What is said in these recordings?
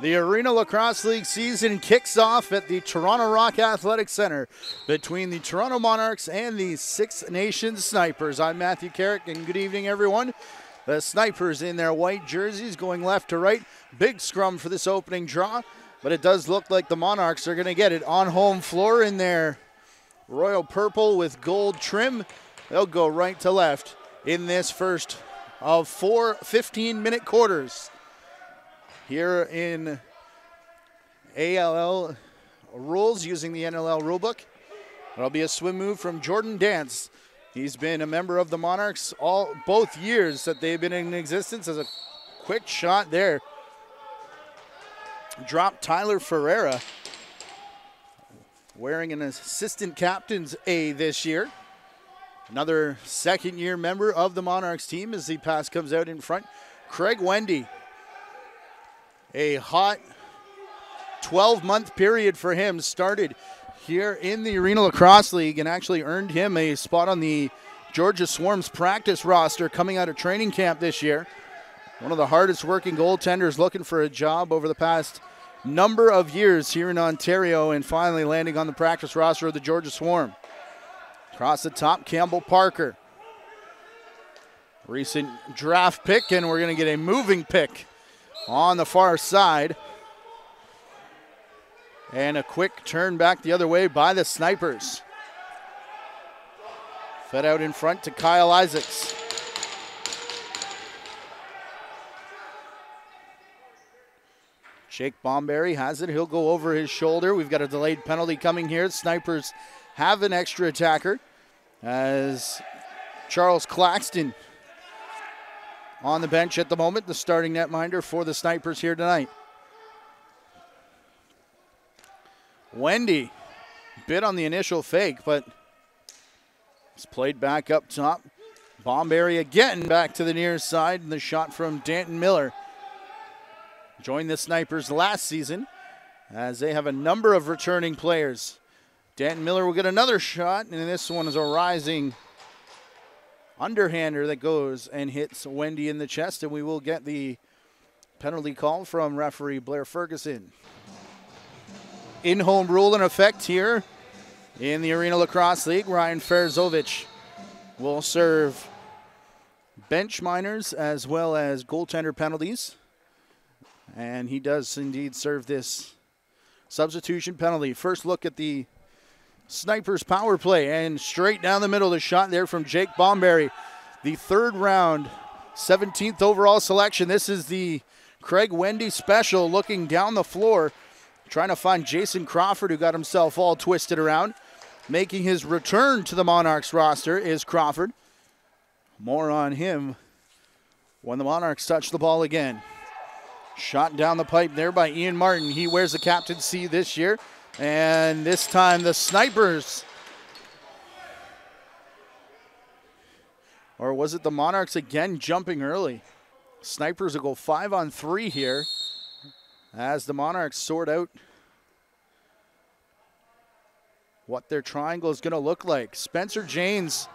The Arena Lacrosse League season kicks off at the Toronto Rock Athletic Center between the Toronto Monarchs and the Six Nations Snipers. I'm Matthew Carrick, and good evening, everyone. The Snipers in their white jerseys going left to right. Big scrum for this opening draw, but it does look like the Monarchs are going to get it on home floor in their royal purple with gold trim. They'll go right to left in this first of 4 15-minute quarters. Here in ALL rules using the NLL rulebook. It'll be a swim move from Jordan Dance. He's been a member of the Monarchs both years that they've been in existence. As a quick shot there. Dropped Tyler Ferreira, wearing an assistant captain's A this year. Another second-year member of the Monarchs team as the pass comes out in front. Craig Wendy. A hot 12-month period for him started here in the Arena Lacrosse League and actually earned him a spot on the Georgia Swarm's practice roster coming out of training camp this year. One of the hardest working goaltenders looking for a job over the past number of years here in Ontario and finally landing on the practice roster of the Georgia Swarm. Across the top, Campbell Parker. Recent draft pick, and we're going to get a moving pick on the far side. And a quick turn back the other way by the Snipers. Fed out in front to Kyle Isaacs. Jake Bomberry has it. He'll go over his shoulder. We've got a delayed penalty coming here. Snipers have an extra attacker as Charles Claxton on the bench at the moment, the starting netminder for the Snipers here tonight. Wendy bit on the initial fake, but it's played back up top. Bomberry again back to the near side, and the shot from Danton Miller. Joined the Snipers last season as they have a number of returning players. Danton Miller will get another shot, and this one is a rising underhander that goes and hits Wendy in the chest, and we will get the penalty call from referee Blair Ferguson. In-home rule in effect here in the Arena Lacrosse League. Ryan Ferzovich will serve bench minors as well as goaltender penalties, and he does indeed serve this substitution penalty. First look at the Snipers power play, and straight down the middle, the shot there from Jake Bomberry. The third round, 17th overall selection. This is the Craig Wendy special, looking down the floor, trying to find Jason Crawford, who got himself all twisted around. Making his return to the Monarchs roster is Crawford. More on him when the Monarchs touch the ball again. Shot down the pipe there by Ian Martin. He wears the captain's C this year. And this time the Snipers, or was it the Monarchs again jumping early? Snipers will go 5-on-3 here as the Monarchs sort out what their triangle is going to look like. Spencer Janes,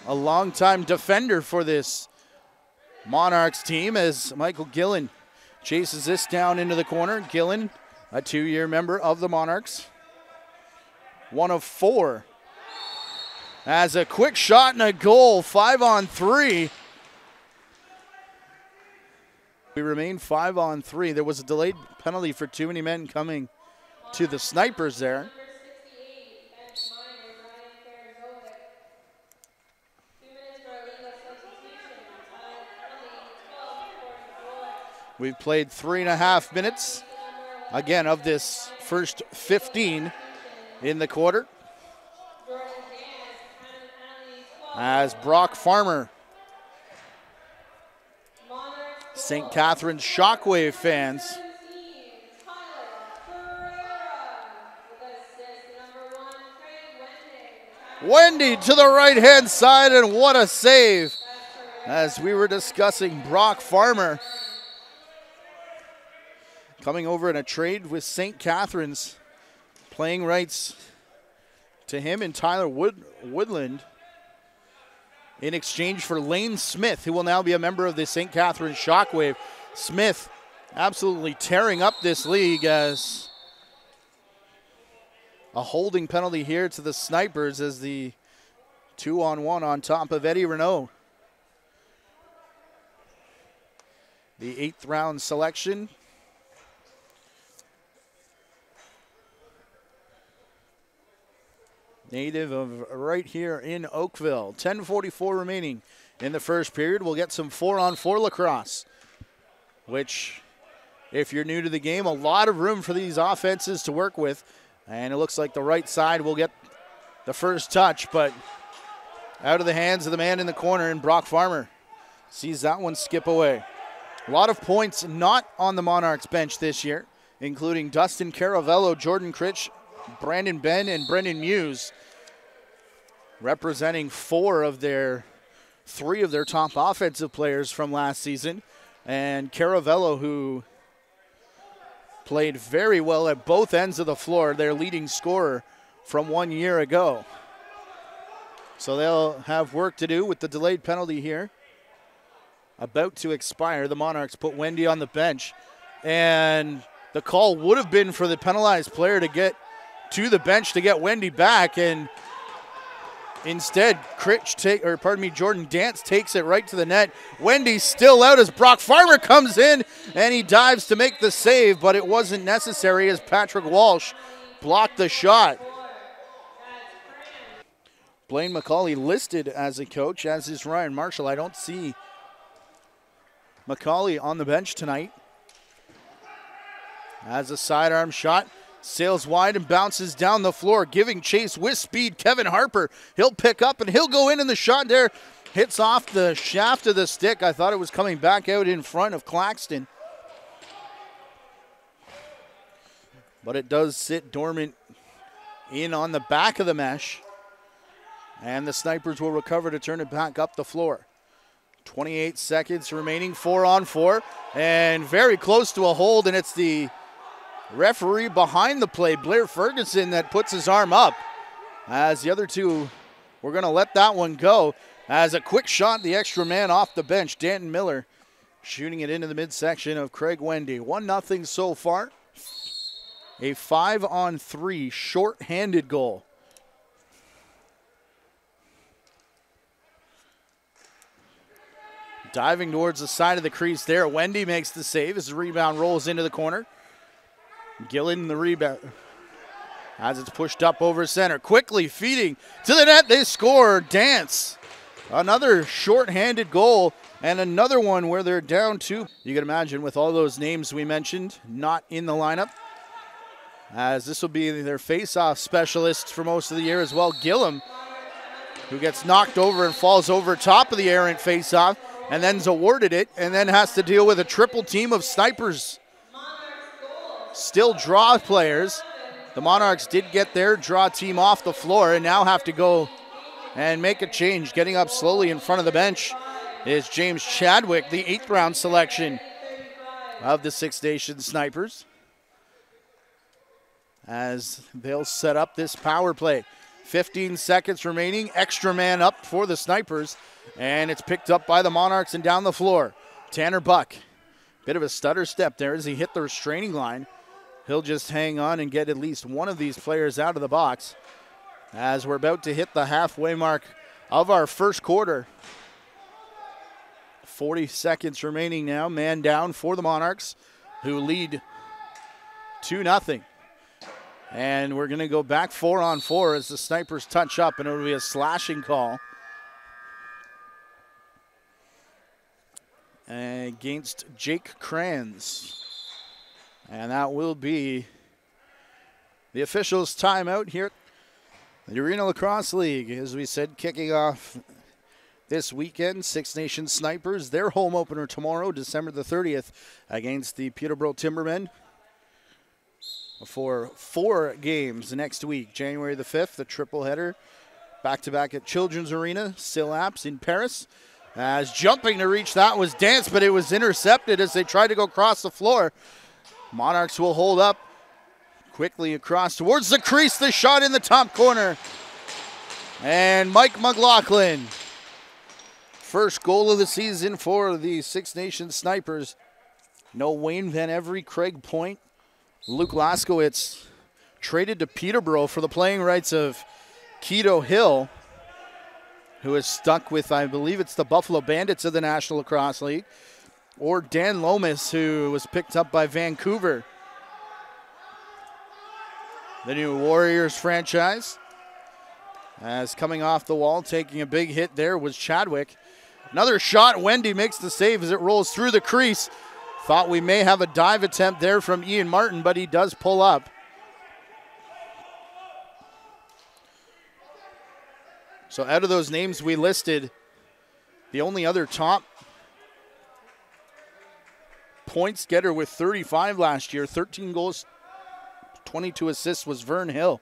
a longtime defender for this Monarchs team, as Michael Gillen chases this down into the corner. Gillen, a 2-year member of the Monarchs. 1 of 4. As a quick shot and a goal, 5-on-3. We remain 5-on-3. There was a delayed penalty for too many men coming to the Snipers there. We've played 3.5 minutes. Again, of this first 15 in the quarter. As Brock Farmer, St. Catharines Shockwave fans, Wendy to the right-hand side, and what a save. As we were discussing, Brock Farmer coming over in a trade with St. Catharines, playing rights to him and Tyler Woodland in exchange for Lane Smith, who will now be a member of the St. Catharines Shockwave. Smith, absolutely tearing up this league as a holding penalty here to the Snipers as the 2-on-1 on top of Eddie Renault. The 8th round selection. Native of right here in Oakville. 10:44 remaining in the first period. We'll get some 4-on-4 lacrosse, which, if you're new to the game, a lot of room for these offenses to work with. And it looks like the right side will get the first touch, but out of the hands of the man in the corner, and Brock Farmer sees that one skip away. A lot of points not on the Monarchs bench this year, including Dustin Caravello, Jordan Critch, Brandon Ben, and Brendan Muse, representing three of their top offensive players from last season. And Caravello, who played very well at both ends of the floor, their leading scorer from 1 year ago. So they'll have work to do with the delayed penalty here. About to expire. The Monarchs put Wendy on the bench, and the call would have been for the penalized player to get to the bench to get Wendy back, and instead Jordan Dance takes it right to the net. Wendy's still out as Brock Farmer comes in, and he dives to make the save, but it wasn't necessary as Patrick Walsh blocked the shot. Blaine McCauley listed as a coach, as is Ryan Marshall. I don't see McCauley on the bench tonight. As a sidearm shot, sails wide and bounces down the floor, giving chase with speed. Kevin Harper, he'll pick up and he'll go in the shot there. Hits off the shaft of the stick. I thought it was coming back out in front of Claxton, but it does sit dormant in on the back of the mesh, and the Snipers will recover to turn it back up the floor. 28 seconds remaining, 4-on-4, and very close to a hold, and it's the referee behind the play, Blair Ferguson, that puts his arm up, as the other two were going to let that one go. As a quick shot, the extra man off the bench, Danton Miller, shooting it into the midsection of Craig Wendy. 1-0 so far. A 5-on-3 short-handed goal. Diving towards the side of the crease there. Wendy makes the save as the rebound rolls into the corner. Gillen the rebound as it's pushed up over center. Quickly feeding to the net. They score. Dance. Another short-handed goal and another one where they're down 2. You can imagine with all those names we mentioned not in the lineup, as this will be their face-off specialist for most of the year as well. Gillum, who gets knocked over and falls over top of the errant face-off, and then's awarded it, and then has to deal with a triple team of Snipers. Still draw players. The Monarchs did get their draw team off the floor and now have to go and make a change. Getting up slowly in front of the bench is James Chadwick, the 8th round selection of the Six Nations Snipers, as they'll set up this power play. 15 seconds remaining, extra man up for the Snipers, and it's picked up by the Monarchs and down the floor. Tanner Buck, bit of a stutter step there as he hit the restraining line. He'll just hang on and get at least one of these players out of the box as we're about to hit the halfway mark of our first quarter. 40 seconds remaining now, man down for the Monarchs, who lead 2-0. And we're going to go back 4-on-4 as the Snipers touch up, and it'll be a slashing call against Jake Kranz. And that will be the officials' timeout here. The Arena Lacrosse League, as we said, kicking off this weekend. Six Nations Snipers, their home opener tomorrow, December the 30th, against the Peterborough Timbermen. For 4 games next week, January the 5th, the triple header, back-to-back at Children's Arena, Sillaps in Paris. As jumping to reach that was Dance, but it was intercepted as they tried to go across the floor. Monarchs will hold up quickly across towards the crease. The shot in the top corner. And Mike McLaughlin, first goal of the season for the Six Nations Snipers. No Wayne Van Every, Craig Point, Luke Laskowitz traded to Peterborough for the playing rights of Keto Hill, who is stuck with, I believe it's the Buffalo Bandits of the National Lacrosse League, or Dan Lomas, who was picked up by Vancouver. The new Warriors franchise. As coming off the wall, taking a big hit there was Chadwick. Another shot. Wendy makes the save as it rolls through the crease. Thought we may have a dive attempt there from Ian Martin, but he does pull up. So out of those names we listed, the only other top points getter with 35 last year, 13 goals, 22 assists, was Vern Hill,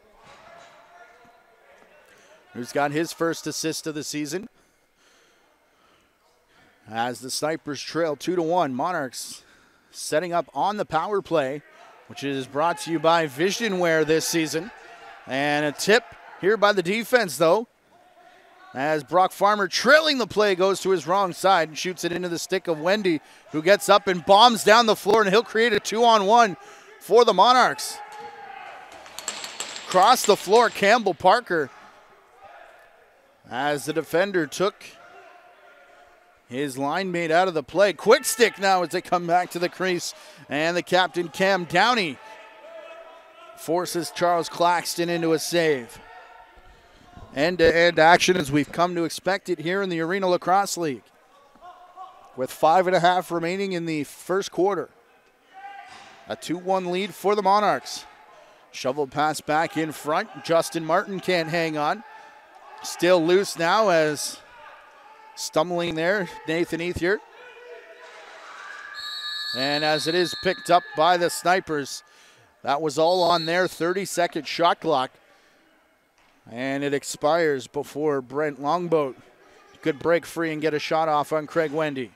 who's got his first assist of the season. As the Snipers trail 2-1, Monarchs setting up on the power play, which is brought to you by Visionware this season. And a tip here by the defense, though, as Brock Farmer, trailing the play, goes to his wrong side and shoots it into the stick of Wendy, who gets up and bombs down the floor, and he'll create a 2-on-1 for the Monarchs. Across the floor, Campbell Parker, as the defender took his line mate out of the play. Quick stick now as they come back to the crease, and the captain, Cam Downey, forces Charles Claxton into a save. End-to-end action as we've come to expect it here in the Arena Lacrosse League, with 5.5 remaining in the first quarter. A 2-1 lead for the Monarchs. Shovel pass back in front. Justin Martin can't hang on. Still loose now as stumbling there, Nathan Ethier. And as it is picked up by the Snipers, that was all on their 30-second shot clock. And it expires before Brent Longboat could break free and get a shot off on Craig Wendy.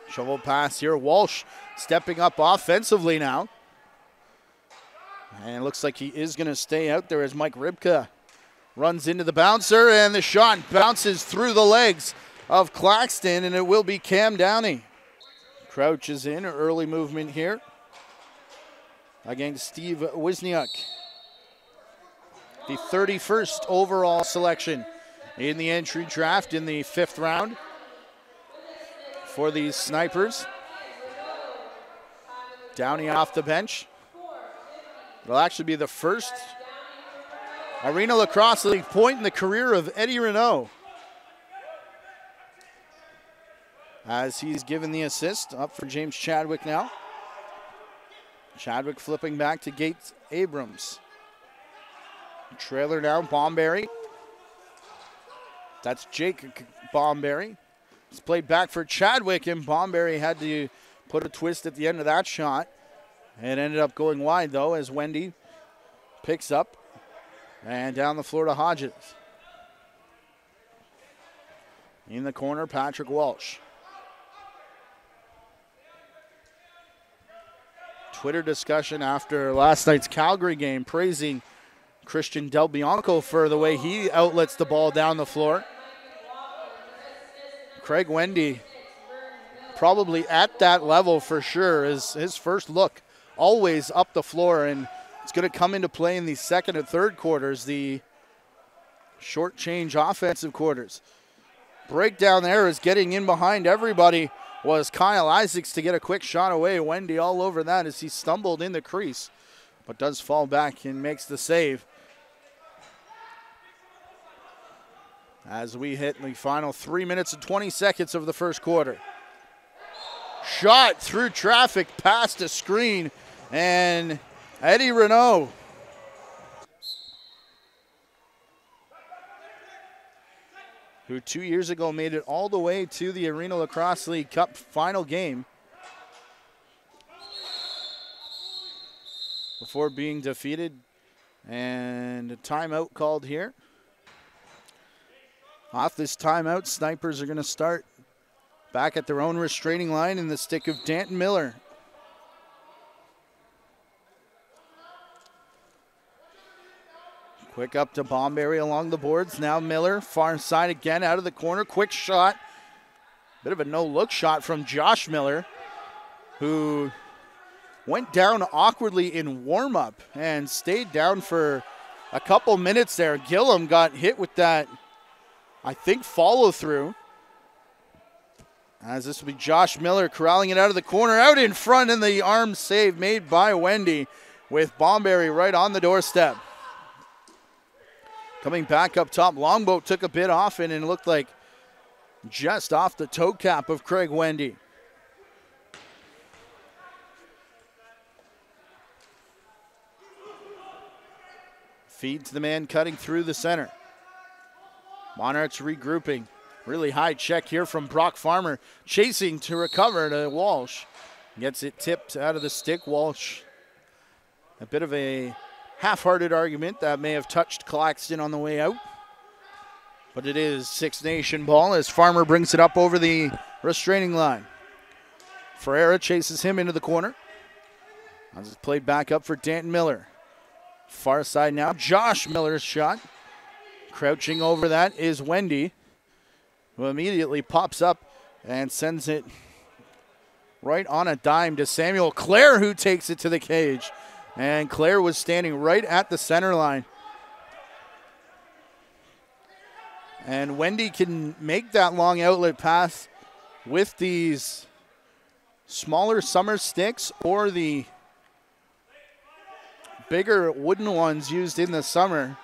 Shovel pass here. Walsh stepping up offensively now. And it looks like he is going to stay out there as Mike Ribka runs into the bouncer, and the shot bounces through the legs of Claxton, and it will be Cam Downey. Crouch is in, early movement here against Steve Wisniuk. The 31st overall selection in the entry draft in the 5th round for these Snipers. Downey off the bench. It'll actually be the first Arena Lacrosse League point in the career of Eddie Renault, as he's given the assist up for James Chadwick now. Chadwick flipping back to Gates Abrams. Trailer now, Bomberry. That's Jake Bomberry. It's played back for Chadwick, and Bomberry had to put a twist at the end of that shot. It ended up going wide, though, as Wendy picks up and down the floor to Hodges. In the corner, Patrick Walsh. Twitter discussion after last night's Calgary game praising Christian Del Bianco for the way he outlets the ball down the floor. Craig Wendy probably at that level for sure is his first look always up the floor, and it's going to come into play in the second and third quarters, the short change offensive quarters. Breakdown there is getting in behind everybody was Kyle Isaacs to get a quick shot away. Wendy all over that as he stumbled in the crease, but does fall back and makes the save. As we hit the final 3 minutes and 20 seconds of the first quarter. Shot through traffic past a screen, and Eddie Renault who 2 years ago made it all the way to the Arena Lacrosse League Cup final game before being defeated, and a timeout called here. Off this timeout, Snipers are going to start back at their own restraining line in the stick of Danton Miller. Quick up to Bomberry along the boards. Now Miller, far side again, out of the corner. Quick shot. Bit of a no-look shot from Josh Miller, who went down awkwardly in warm-up and stayed down for a couple minutes there. Gillum got hit with that, I think, follow-through. As this will be Josh Miller corralling it out of the corner, out in front, and the arm save made by Wendy with Bomberry right on the doorstep. Coming back up top, Longboat took a bit off and it looked like just off the toe cap of Craig Wendy. Feed to the man cutting through the center. Monarchs regrouping. Really high check here from Brock Farmer. Chasing to recover to Walsh. Gets it tipped out of the stick. Walsh, a bit of a half-hearted argument that may have touched Claxton on the way out. But it is Six Nation ball as Farmer brings it up over the restraining line. Ferreira chases him into the corner. As it's played back up for Danton Miller. Far side now, Josh Miller's shot. Crouching over that is Wendy, who immediately pops up and sends it right on a dime to Samuel Clare, who takes it to the cage. And Clare was standing right at the center line. And Wendy can make that long outlet pass with these smaller summer sticks or the bigger wooden ones used in the summer.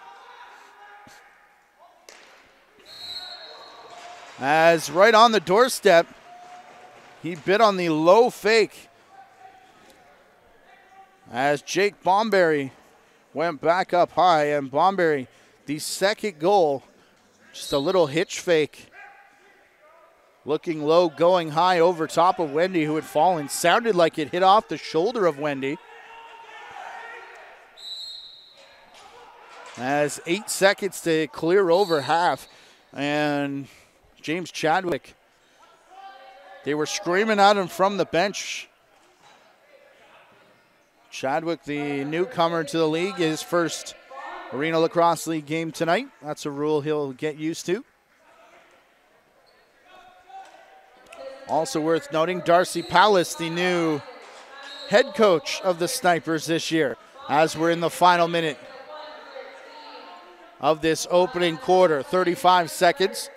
As right on the doorstep, he bit on the low fake. As Jake Bomberry went back up high, and Bomberry, the second goal, just a little hitch fake. Looking low, going high over top of Wendy, who had fallen. Sounded like it hit off the shoulder of Wendy. As 8 seconds to clear over half, and James Chadwick, they were screaming at him from the bench. Chadwick, the newcomer to the league, his first Arena Lacrosse League game tonight. That's a rule he'll get used to. Also worth noting, Darcy Pallas, the new head coach of the Snipers this year, as we're in the final minute of this opening quarter. 35 seconds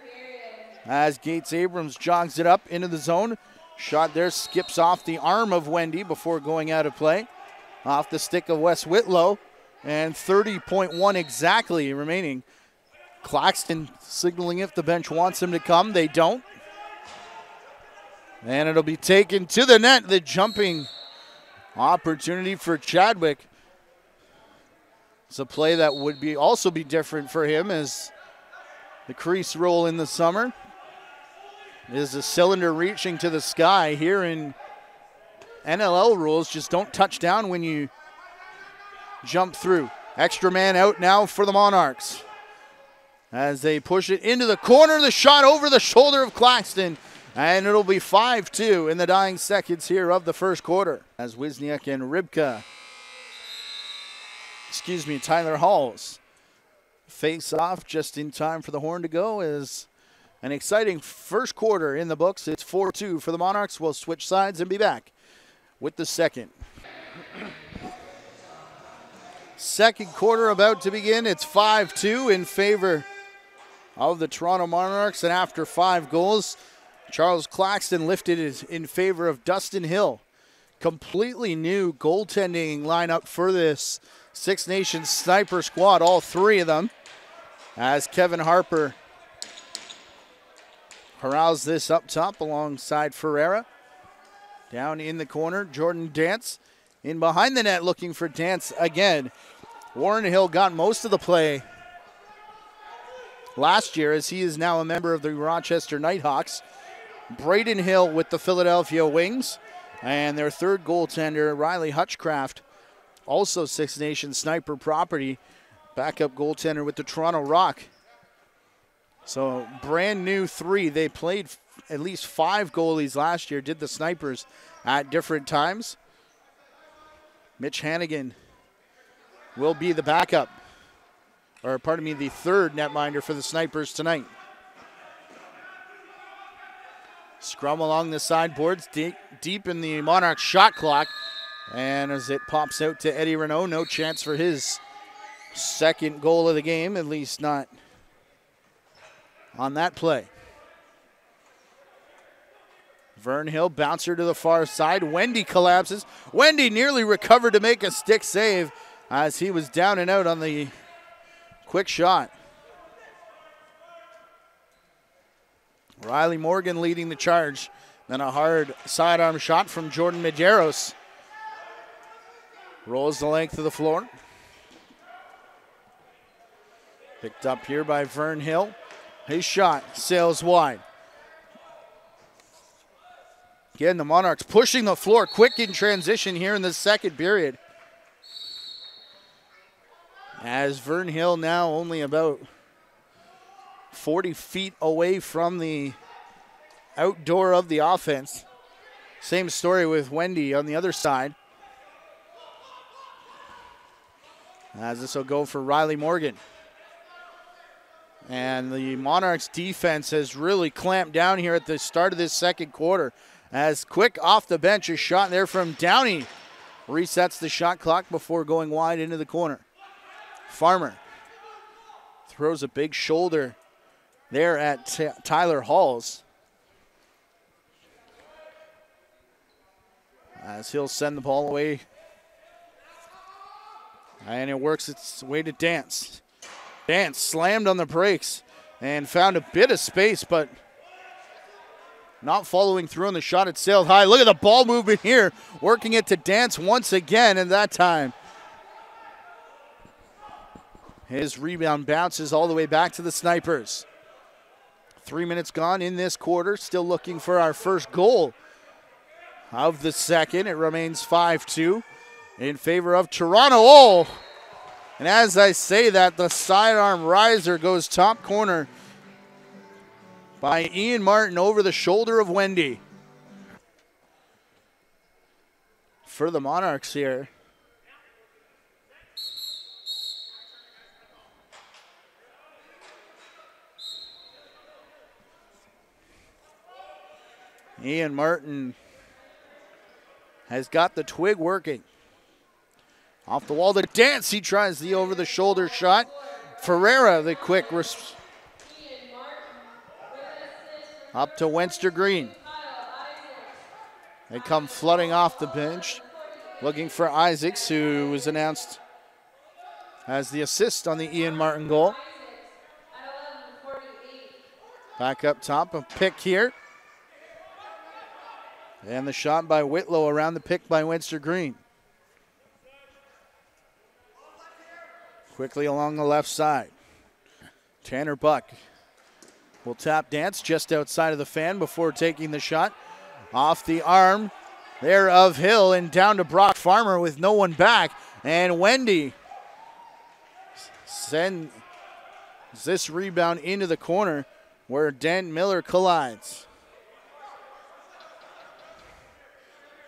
as Gates Abrams jogs it up into the zone. Shot there skips off the arm of Wendy before going out of play. Off the stick of Wes Whitlow, and 30.1 exactly remaining. Claxton signaling if the bench wants him to come. They don't. And it'll be taken to the net. The jumping opportunity for Chadwick. It's a play that would also be different for him, as the crease roll in the summer is a cylinder reaching to the sky. Here in NLL rules, just don't touch down when you jump through. Extra man out now for the Monarchs as they push it into the corner. The shot over the shoulder of Claxton, and it'll be 5-2 in the dying seconds here of the first quarter. As Wisniak and Tyler Halls face off just in time for the horn to go. Is an exciting first quarter in the books. It's 4-2 for the Monarchs. We'll switch sides and be back with the second. Second quarter about to begin. It's 5-2 in favor of the Toronto Monarchs. And after 5 goals, Charles Claxton lifted it in favor of Dustin Hill. Completely new goaltending lineup for this Six Nations Sniper squad, all 3 of them. As Kevin Harper corrals this up top alongside Ferreira. Down in the corner, Jordan Dance in behind the net looking for Dance again. Warren Hill got most of the play last year, as he is now a member of the Rochester Nighthawks. Braden Hill with the Philadelphia Wings. And their third goaltender, Riley Hutchcraft, also Six Nations Sniper property, backup goaltender with the Toronto Rock. So brand new 3. They played at least 5 goalies last year, did the Snipers at different times. Mitch Hannigan will be the backup, or pardon me, the third netminder for the Snipers tonight. Scrum along the sideboards, deep in the Monarchs shot clock. And as it pops out to Eddie Renault, no chance for his second goal of the game, at least not on that play. Vern Hill, bouncer to the far side. Wendy collapses. Wendy nearly recovered to make a stick save as he was down and out on the quick shot. Riley Morgan leading the charge. Then a hard sidearm shot from Jordan Medeiros. Rolls the length of the floor. Picked up here by Vern Hill. His shot sails wide. Again, the Monarchs pushing the floor quick in transition here in the second period. As Vern Hill now only about 40 feet away from the outdoor of the offense. Same story with Wendy on the other side. As this will go for Riley Morgan. And the Monarchs defense has really clamped down here at the start of this second quarter. As quick off the bench, a shot there from Downey resets the shot clock before going wide into the corner. Farmer throws a big shoulder there at Tyler Halls. As he'll send the ball away. And it works its way to Dance. Dance slammed on the brakes and found a bit of space, but not following through on the shot. It sailed high. Look at the ball movement here. Working it to Dance once again, and that time his rebound bounces all the way back to the Snipers. 3 minutes gone in this quarter. Still looking for our first goal of the second. It remains 5-2 in favor of Toronto. Oh! And as I say that, the sidearm riser goes top corner by Ian Martin over the shoulder of Wendy. For the Monarchs here. Ian Martin has got the twig working. Off the wall to Dance. He tries the over-the-shoulder shot. Ferreira, the quick up to Wenster Green. They come flooding off the bench, looking for Isaacs, who was announced as the assist on the Ian Martin goal. Back up top, a pick here. And the shot by Whitlow around the pick by Wenster Green. Quickly along the left side. Tanner Buck will tap Dance just outside of the fan before taking the shot. Off the arm there of Hill and down to Brock Farmer with no one back. And Wendy sends this rebound into the corner where Dent Miller collides.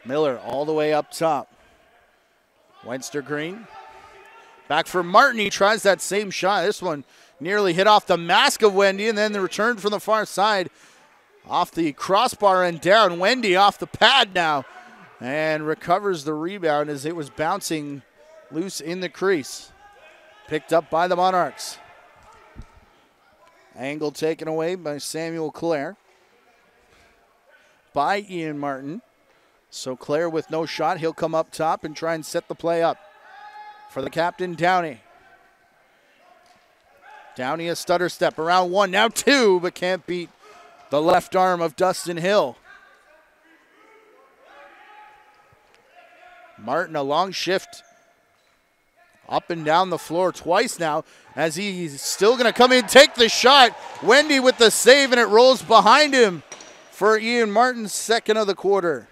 Miller all the way up top. Wenster Green. Back for Martin. He tries that same shot. This one nearly hit off the mask of Wendy, and then the return from the far side off the crossbar and down. Wendy off the pad now and recovers the rebound as it was bouncing loose in the crease. Picked up by the Monarchs. Angle taken away by Samuel Clare. By Ian Martin. So Clare with no shot. He'll come up top and try and set the play up for the captain, Downey. Downey a stutter step. Around one, now two, but can't beat the left arm of Dustin Hill. Martin, a long shift up and down the floor twice now as he's still going to come in, take the shot. Wendy with the save, and it rolls behind him for Ian Martin's second of the quarter.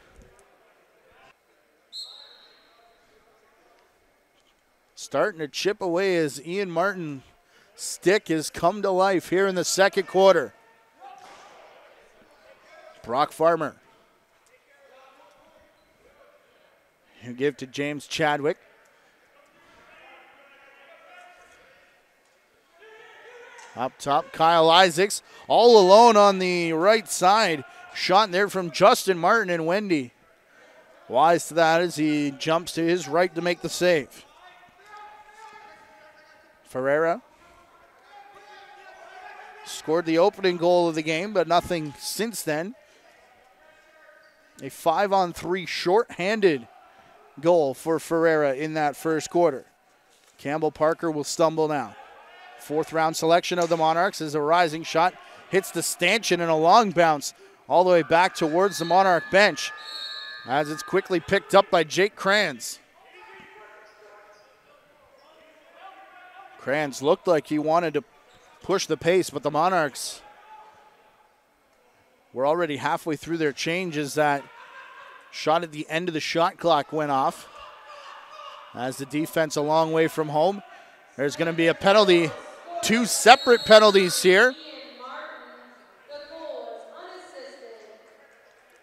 Starting to chip away as Ian Martin's stick has come to life here in the second quarter. Brock Farmer. He'll give to James Chadwick. Up top, Kyle Isaacs, all alone on the right side. Shot there from Justin Martin and Wendy. Wise to that as he jumps to his right to make the save. Ferreira scored the opening goal of the game, but nothing since then. A 5-on-3 short-handed goal for Ferreira in that first quarter. Campbell Parker will stumble now. Fourth round selection of the Monarchs is a rising shot. Hits the stanchion in a long bounce all the way back towards the Monarch bench as it's quickly picked up by Jake Kranz. Kranz looked like he wanted to push the pace, but the Monarchs were already halfway through their changes. That shot at the end of the shot clock went off. As the defense a long way from home, there's going to be a penalty. Two separate penalties here.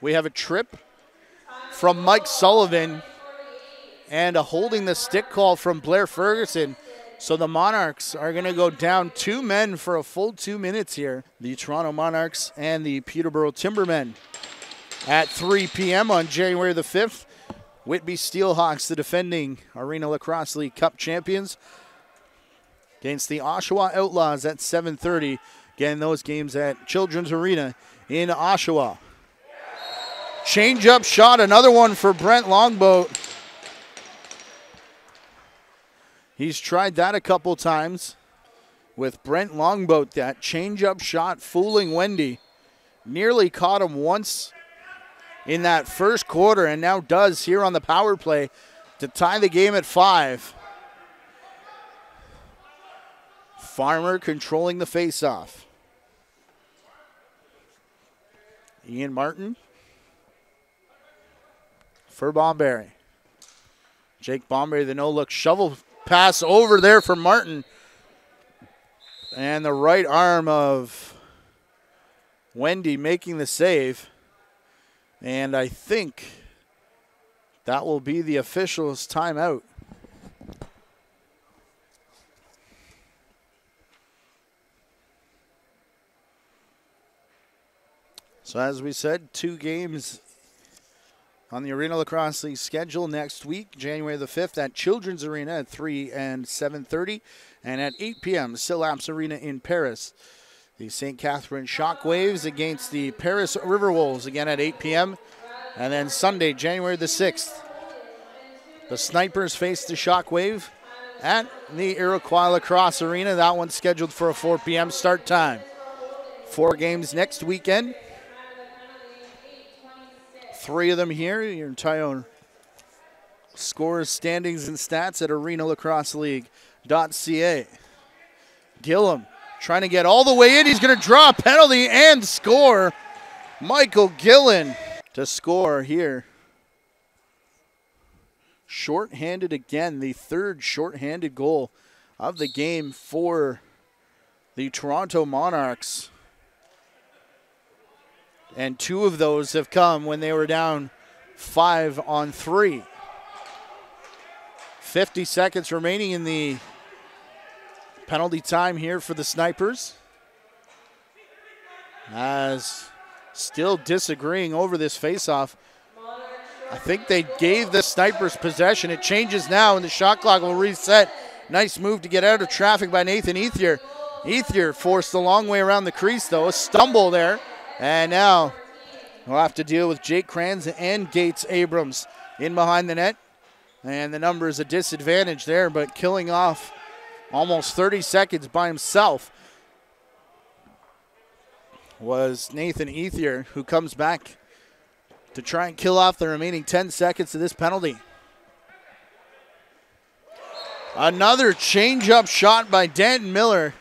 We have a trip from Mike Sullivan and a holding the stick call from Blair Ferguson. So the Monarchs are going to go down 2 men for a full 2 minutes here. The Toronto Monarchs and the Peterborough Timbermen at 3 p.m. on January the 5th. Whitby Steelhawks, the defending Arena Lacrosse League Cup champions, against the Oshawa Outlaws at 7:30. Again, those games at Children's Arena in Oshawa. Change-up shot, another one for Brent Longboat. He's tried that a couple times with Brent Longboat. That change-up shot fooling Wendy. Nearly caught him once in that first quarter and now does here on the power play to tie the game at 5. Farmer controlling the faceoff. Ian Martin for Bomberry. Jake Bomberry, the no-look shovel pass over there for Martin. And the right arm of Wendy making the save. And I think that will be the official's timeout. So as we said, 2 games on the Arena Lacrosse League schedule next week, January the 5th at Children's Arena at 3 and 7:30, and at 8 p.m. Sillaps Arena in Paris. The St. Catherine Shockwaves against the Paris Riverwolves again at 8 p.m. And then Sunday, January the 6th, the Snipers face the Shockwave at the Iroquois Lacrosse Arena. That one's scheduled for a 4 p.m. start time. 4 games next weekend. 3 of them here. Your entire scores, standings, and stats at arenalacrosseleague.ca. Gillum trying to get all the way in. He's going to draw a penalty and score. Michael Gillen to score here. Short-handed again, the 3rd short-handed goal of the game for the Toronto Monarchs. And 2 of those have come when they were down 5-on-3. 50 seconds remaining in the penalty time here for the Snipers. As still disagreeing over this faceoff. I think they gave the Snipers possession. It changes now and the shot clock will reset. Nice move to get out of traffic by Nathan Ethier. Ethier forced the long way around the crease though. A stumble there. And now we'll have to deal with Jake Kranz and Gates Abrams in behind the net. And the number is a disadvantage there, but killing off almost 30 seconds by himself was Nathan Ethier, who comes back to try and kill off the remaining 10 seconds of this penalty. Another change-up shot by Danton Miller.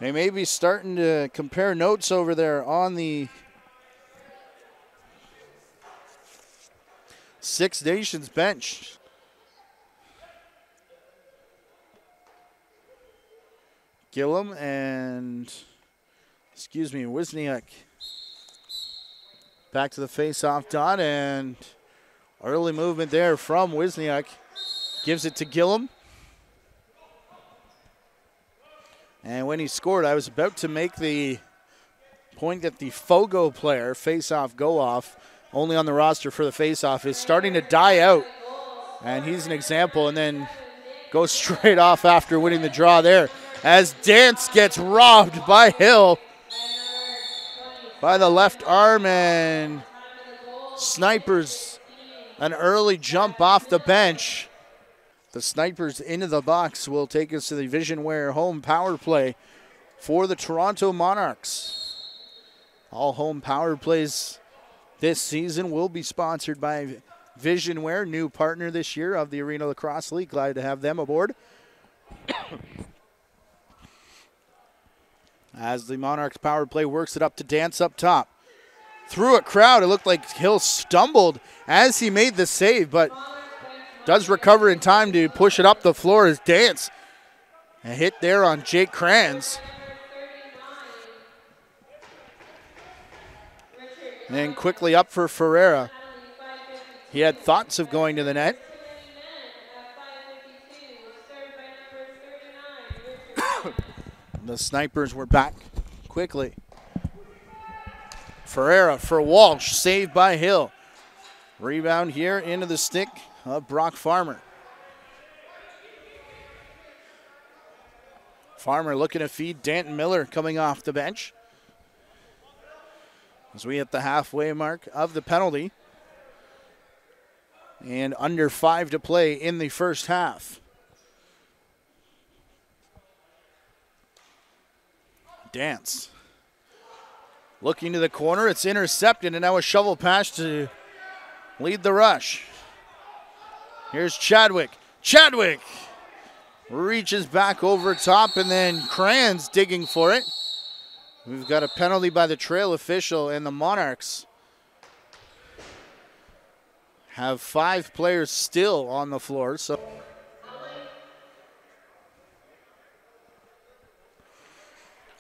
They may be starting to compare notes over there on the Six Nations bench. Gillum and, Wisniak back to the face-off dot, and early movement there from Wisniak. Gives it to Gillum. And when he scored, I was about to make the point that the Fogo player, face-off, go-off, only on the roster for the face-off, is starting to die out. And he's an example, and then goes straight off after winning the draw there. As Dance gets robbed by Hill by the left arm, and Snipers an early jump off the bench. The Snipers into the box will take us to the Visionware home power play for the Toronto Monarchs. All home power plays this season will be sponsored by Visionware, new partner this year of the Arena Lacrosse League. Glad to have them aboard. As the Monarchs power play works it up to Dance up top. Through a crowd, it looked like Hill stumbled as he made the save, but does recover in time to push it up the floor as Dance. A hit there on Jake Kranz. And quickly up for Ferreira. He had thoughts of going to the net. The Snipers were back quickly. Ferreira for Walsh, saved by Hill. Rebound here into the stick of Brock Farmer. Farmer looking to feed Danton Miller coming off the bench. As we hit the halfway mark of the penalty. And under 5 to play in the first half. Dance. Looking to the corner, it's intercepted, and now a shovel pass to lead the rush. Here's Chadwick. Chadwick reaches back over top, and then Kranz digging for it. We've got a penalty by the trail official, and the Monarchs have 5 players still on the floor. So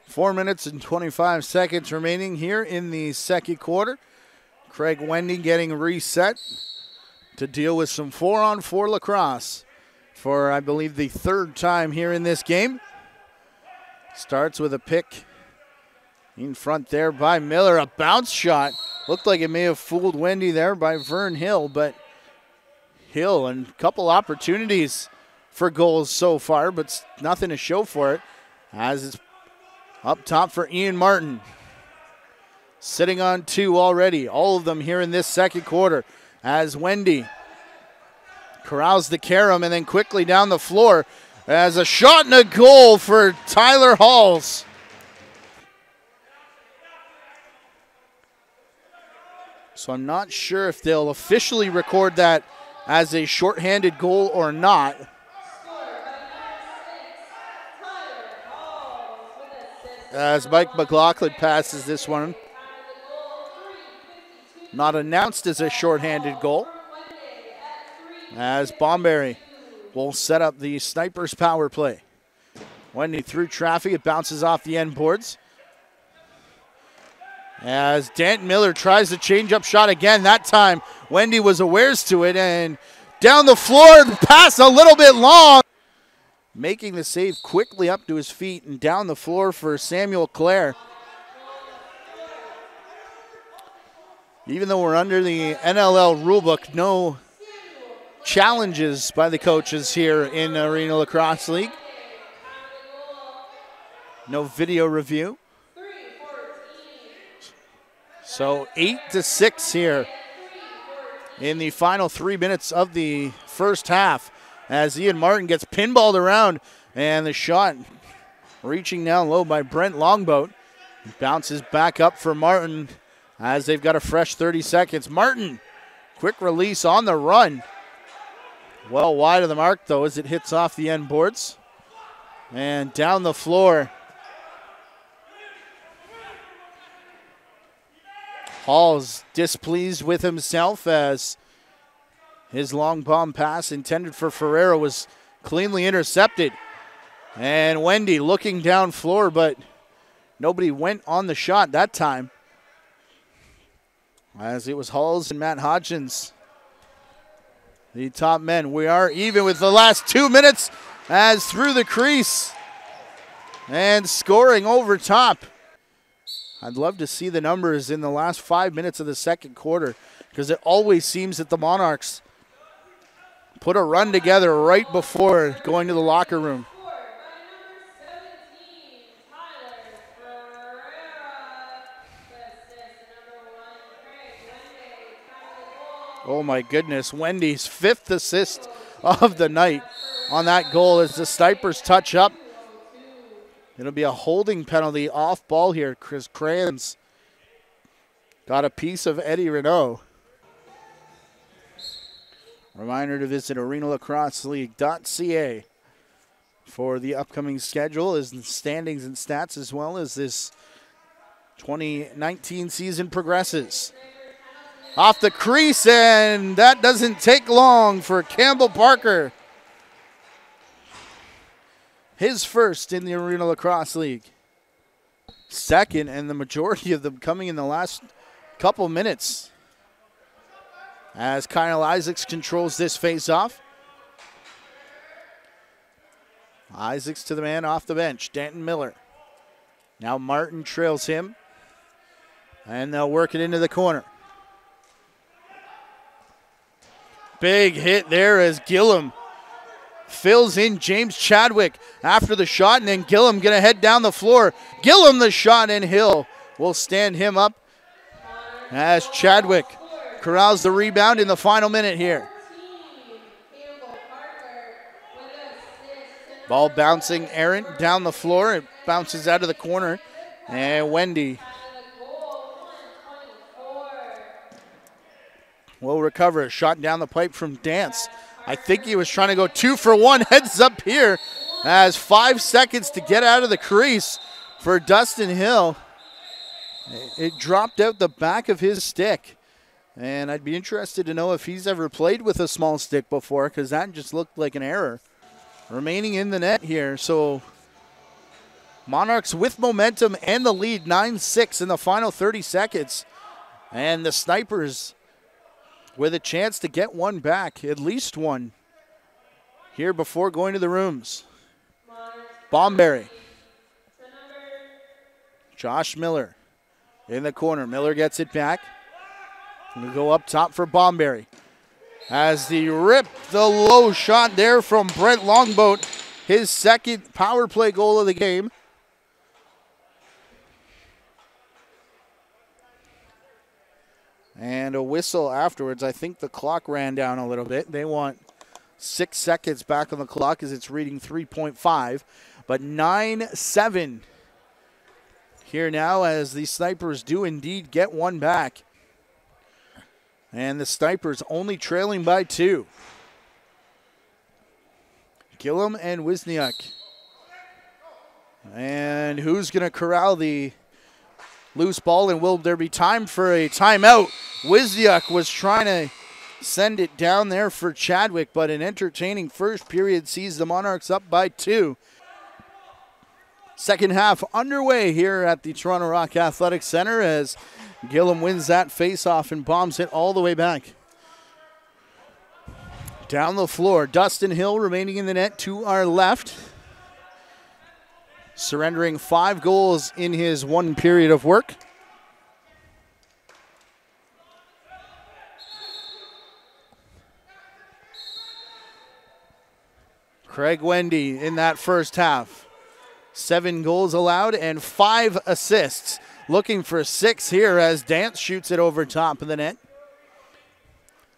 4 minutes and 25 seconds remaining here in the second quarter. Craig Wendy getting reset to deal with some 4-on-4 lacrosse for, I believe, the 3rd time here in this game. Starts with a pick in front there by Miller. A bounce shot. Looked like it may have fooled Wendy there by Vern Hill, but Hill and a couple opportunities for goals so far, but nothing to show for it. As it's up top for Ian Martin. Sitting on 2 already. All of them here in this second quarter. As Wendy corrals the carom and then quickly down the floor. As a shot and a goal for Tyler Halls. So I'm not sure if they'll officially record that as a shorthanded goal or not. As Mike McLaughlin passes this one. Not announced as a shorthanded goal. As Bomberry will set up the Snipers power play. Wendy through traffic, it bounces off the end boards. As Danton Miller tries to change up shot again. That time Wendy was awares to it, and down the floor, the pass a little bit long. Making the save quickly up to his feet and down the floor for Samuel Clare. Even though we're under the NLL rulebook, no challenges by the coaches here in Arena Lacrosse League. No video review. So 8-6 here in the final 3 minutes of the first half. As Ian Martin gets pinballed around, and the shot reaching down low by Brent Longboat. Bounces back up for Martin as they've got a fresh 30 seconds. Martin, quick release on the run. Well wide of the mark, though, as it hits off the end boards. And down the floor. Hall's displeased with himself as his long bomb pass intended for Ferreira was cleanly intercepted. And Wendy looking down floor, but nobody went on the shot that time. As it was Halls and Matt Hodgins, the top men. We are even with the last 2 minutes as through the crease. And scoring over top. I'd love to see the numbers in the last 5 minutes of the second quarter, because it always seems that the Monarchs put a run together right before going to the locker room. Oh my goodness, Wendy's 5th assist of the night on that goal as the Snipers touch up. It'll be a holding penalty off ball here. Chris Crayons got a piece of Eddie Renault. Reminder to visit arenalacrosseleague.ca for the upcoming schedule, as the standings and stats, as well as this 2019 season progresses. Off the crease, and that doesn't take long for Campbell Parker. His first in the Arena Lacrosse League. Second, and the majority of them coming in the last couple minutes. As Kyle Isaacs controls this face-off. Isaacs to the man off the bench, Denton Miller. Now Martin trails him, and they'll work it into the corner. Big hit there as Gillum fills in James Chadwick after the shot, and then Gillum going to head down the floor. Gillum the shot, and Hill will stand him up as Chadwick corrals the rebound in the final minute here. Ball bouncing errant down the floor. It bounces out of the corner, and Wendy will recover a shot down the pipe from Dance. I think he was trying to go 2 for 1. Heads up here as 5 seconds to get out of the crease for Dustin Hill. It dropped out the back of his stick. And I'd be interested to know if he's ever played with a small stick before, because that just looked like an error. Remaining in the net here. So Monarchs with momentum and the lead, 9-6 in the final 30 seconds. And the Snipers with a chance to get one back, at least one, here before going to the rooms. Bomberry. Josh Miller in the corner. Miller gets it back. We'll go up top for Bomberry. As the rip, the low shot there from Brent Longboat, his second power play goal of the game. And a whistle afterwards. I think the clock ran down a little bit. They want 6 seconds back on the clock as it's reading 3.5. But 9-7 here now as the Snipers do indeed get one back. And the Snipers only trailing by 2. Gillum and Wisniak. And who's going to corral the loose ball, and will there be time for a timeout? Wisniak was trying to send it down there for Chadwick, but an entertaining first period sees the Monarchs up by 2. Second half underway here at the Toronto Rock Athletic Center as Gillum wins that faceoff and bombs it all the way back. Down the floor, Dustin Hill remaining in the net to our left. Surrendering 5 goals in his one period of work. Craig Wendy in that first half. 7 goals allowed and 5 assists. Looking for 6 here as Dance shoots it over top of the net.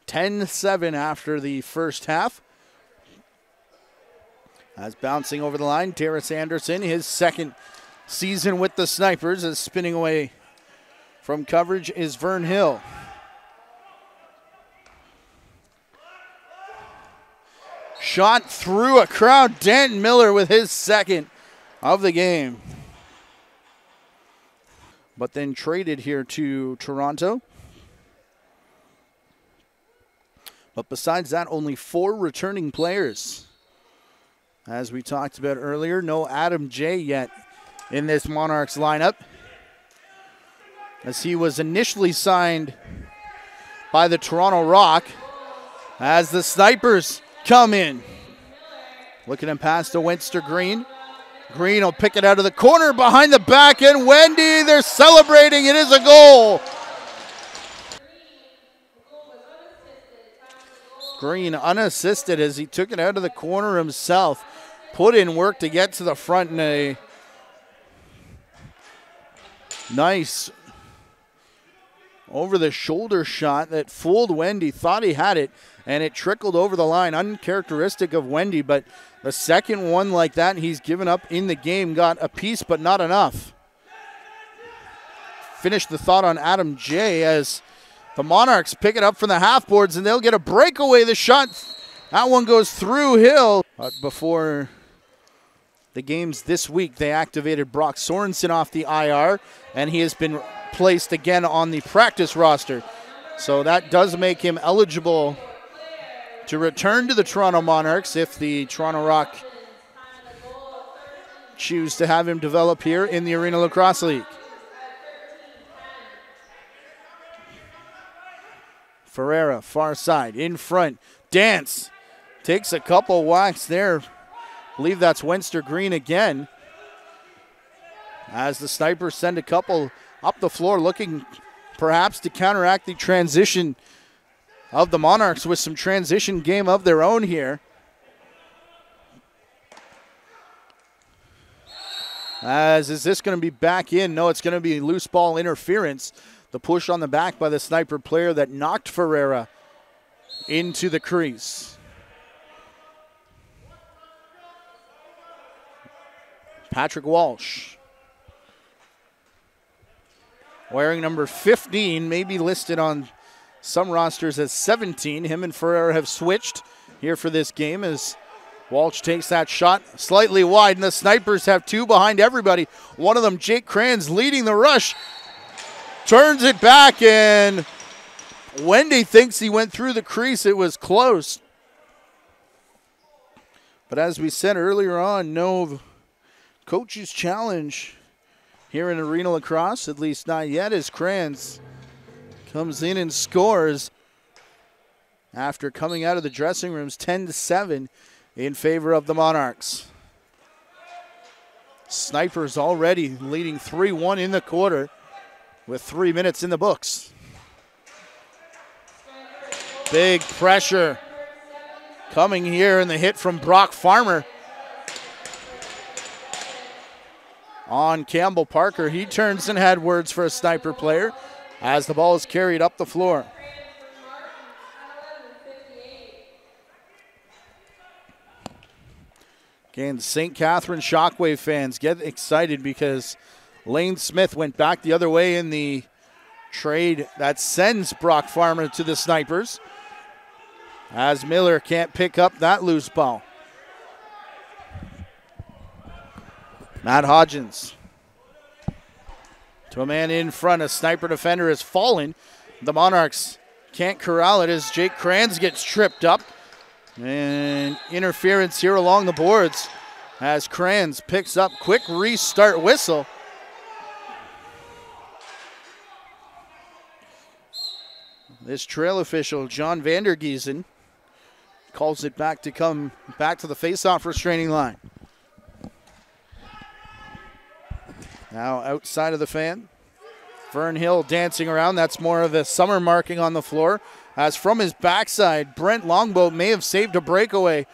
10-7 after the first half. As bouncing over the line, Terrace Anderson, his second season with the Snipers, as spinning away from coverage is Vern Hill. Shot through a crowd, Denton Miller with his second of the game. But then traded here to Toronto. But besides that, only 4 returning players. As we talked about earlier, no Adam J yet in this Monarchs lineup, as he was initially signed by the Toronto Rock. As the Snipers come in. Looking to pass to Winster Green. Green will pick it out of the corner behind the back, and Wendy, they're celebrating. It is a goal. Green unassisted as he took it out of the corner himself. Put in work to get to the front in a nice over-the-shoulder shot that fooled Wendy. Thought he had it, and it trickled over the line. Uncharacteristic of Wendy, but the second one like that he's given up in the game. Got a piece, but not enough. Finish the thought on Adam J. as the Monarchs pick it up from the half boards, and they'll get a breakaway. The shot, that one goes through Hill. But before the games this week, they activated Brock Sorensen off the IR, and he has been placed again on the practice roster. So that does make him eligible to return to the Toronto Monarchs if the Toronto Rock choose to have him develop here in the Arena Lacrosse League. Ferreira, far side, in front. Dance takes a couple whacks there. I believe that's Wenster Green again. As the Snipers send a couple up the floor, looking perhaps to counteract the transition of the Monarchs with some transition game of their own here. Is this going to be back in? No, it's going to be loose ball interference. The push on the back by the Sniper player that knocked Ferreira into the crease. Patrick Walsh, wearing number 15, maybe listed on some rosters as 17. Him and Ferreira have switched here for this game as Walsh takes that shot slightly wide, and the Snipers have two behind everybody. One of them, Jake Kranz, leading the rush. Turns it back, and Wendy thinks he went through the crease. It was close. But as we said earlier on, no coach's challenge here in Arena Lacrosse, at least not yet, as Kranz comes in and scores after coming out of the dressing rooms 10-7 in favor of the Monarchs. Snipers already leading 3-1 in the quarter with 3 minutes in the books. Big pressure coming here, and the hit from Brock Farmer on Campbell Parker. He turns and had words for a Sniper player as the ball is carried up the floor. Again, St. Catharines Shockwave fans get excited because Lane Smith went back the other way in the trade that sends Brock Farmer to the Snipers, as Miller can't pick up that loose ball. Matt Hodgins to a man in front. A Sniper defender has fallen. The Monarchs can't corral it as Jake Kranz gets tripped up. And interference here along the boards as Kranz picks up. Quick restart whistle. This trail official, John Vandergiesen, calls it back to come back to the face-off restraining line. Now outside of the fan, Vern Hill dancing around. That's more of a summer marking on the floor. As from his backside, Brent Longboat may have saved a breakaway